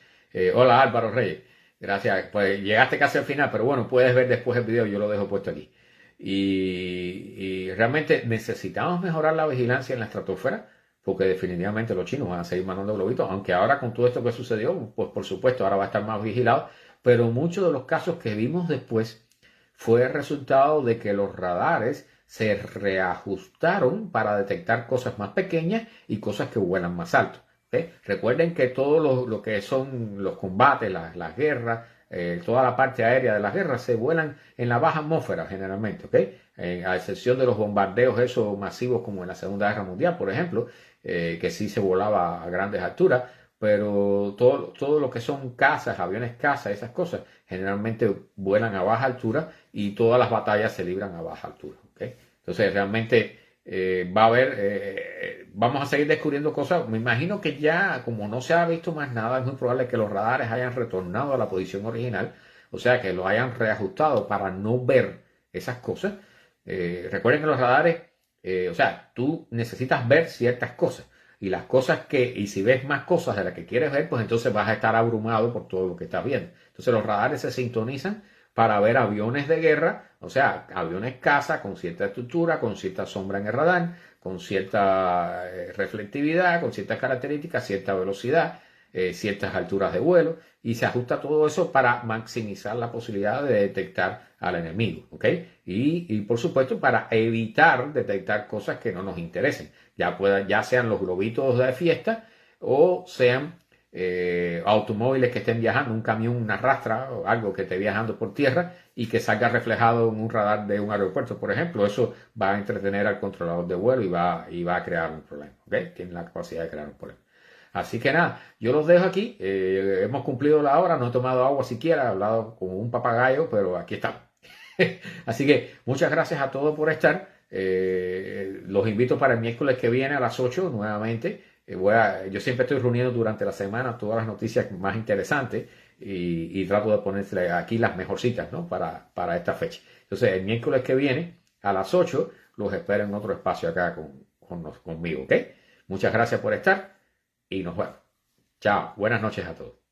Hola Álvaro Reyes. Gracias. Pues llegaste casi al final, pero bueno, puedes ver después el video, yo lo dejo puesto aquí. Y realmente necesitamos mejorar la vigilancia en la estratosfera, porque definitivamente los chinos van a seguir mandando globitos, aunque ahora con todo esto que sucedió, pues por supuesto ahora va a estar más vigilado, pero muchos de los casos que vimos después fue el resultado de que los radares se reajustaron para detectar cosas más pequeñas y cosas que vuelan más alto. ¿Okay? Recuerden que todo lo que son los combates, las guerras, toda la parte aérea de las guerras se vuelan en la baja atmósfera generalmente, ¿ok? A excepción de los bombardeos esos masivos como en la Segunda Guerra Mundial, por ejemplo, que sí se volaba a grandes alturas, pero todo lo que son cazas, aviones caza, esas cosas, generalmente vuelan a baja altura y todas las batallas se libran a baja altura. ¿Okay? Entonces realmente va a haber, vamos a seguir descubriendo cosas. Me imagino que ya, como no se ha visto más nada, es muy probable que los radares hayan retornado a la posición original, o sea, que los hayan reajustado para no ver esas cosas. Recuerden que los radares, o sea, tú necesitas ver ciertas cosas. Y si ves más cosas de las que quieres ver, pues entonces vas a estar abrumado por todo lo que estás viendo. Entonces los radares se sintonizan para ver aviones de guerra, o sea, aviones caza con cierta estructura, con cierta sombra en el radar, con cierta reflectividad, con ciertas características, cierta velocidad, ciertas alturas de vuelo, y se ajusta todo eso para maximizar la posibilidad de detectar al enemigo, ¿ok? Y por supuesto para evitar detectar cosas que no nos interesen, ya sean los globitos de fiesta o sean automóviles que estén viajando, un camión, una rastra o algo que esté viajando por tierra y que salga reflejado en un radar de un aeropuerto, por ejemplo. Eso va a entretener al controlador de vuelo y va a crear un problema, ¿ok? Tiene la capacidad de crear un problema. Así que nada, yo los dejo aquí. Hemos cumplido la hora, no he tomado agua siquiera, he hablado como un papagayo, pero aquí estamos. Así que muchas gracias a todos por estar. Los invito para el miércoles que viene a las 8 nuevamente. Yo siempre estoy reuniendo durante la semana todas las noticias más interesantes y trato de ponerle aquí las mejorcitas, ¿no? para esta fecha. Entonces, el miércoles que viene a las 8 los espero en otro espacio acá conmigo, ¿ok? Muchas gracias por estar y nos vemos. Chao, buenas noches a todos.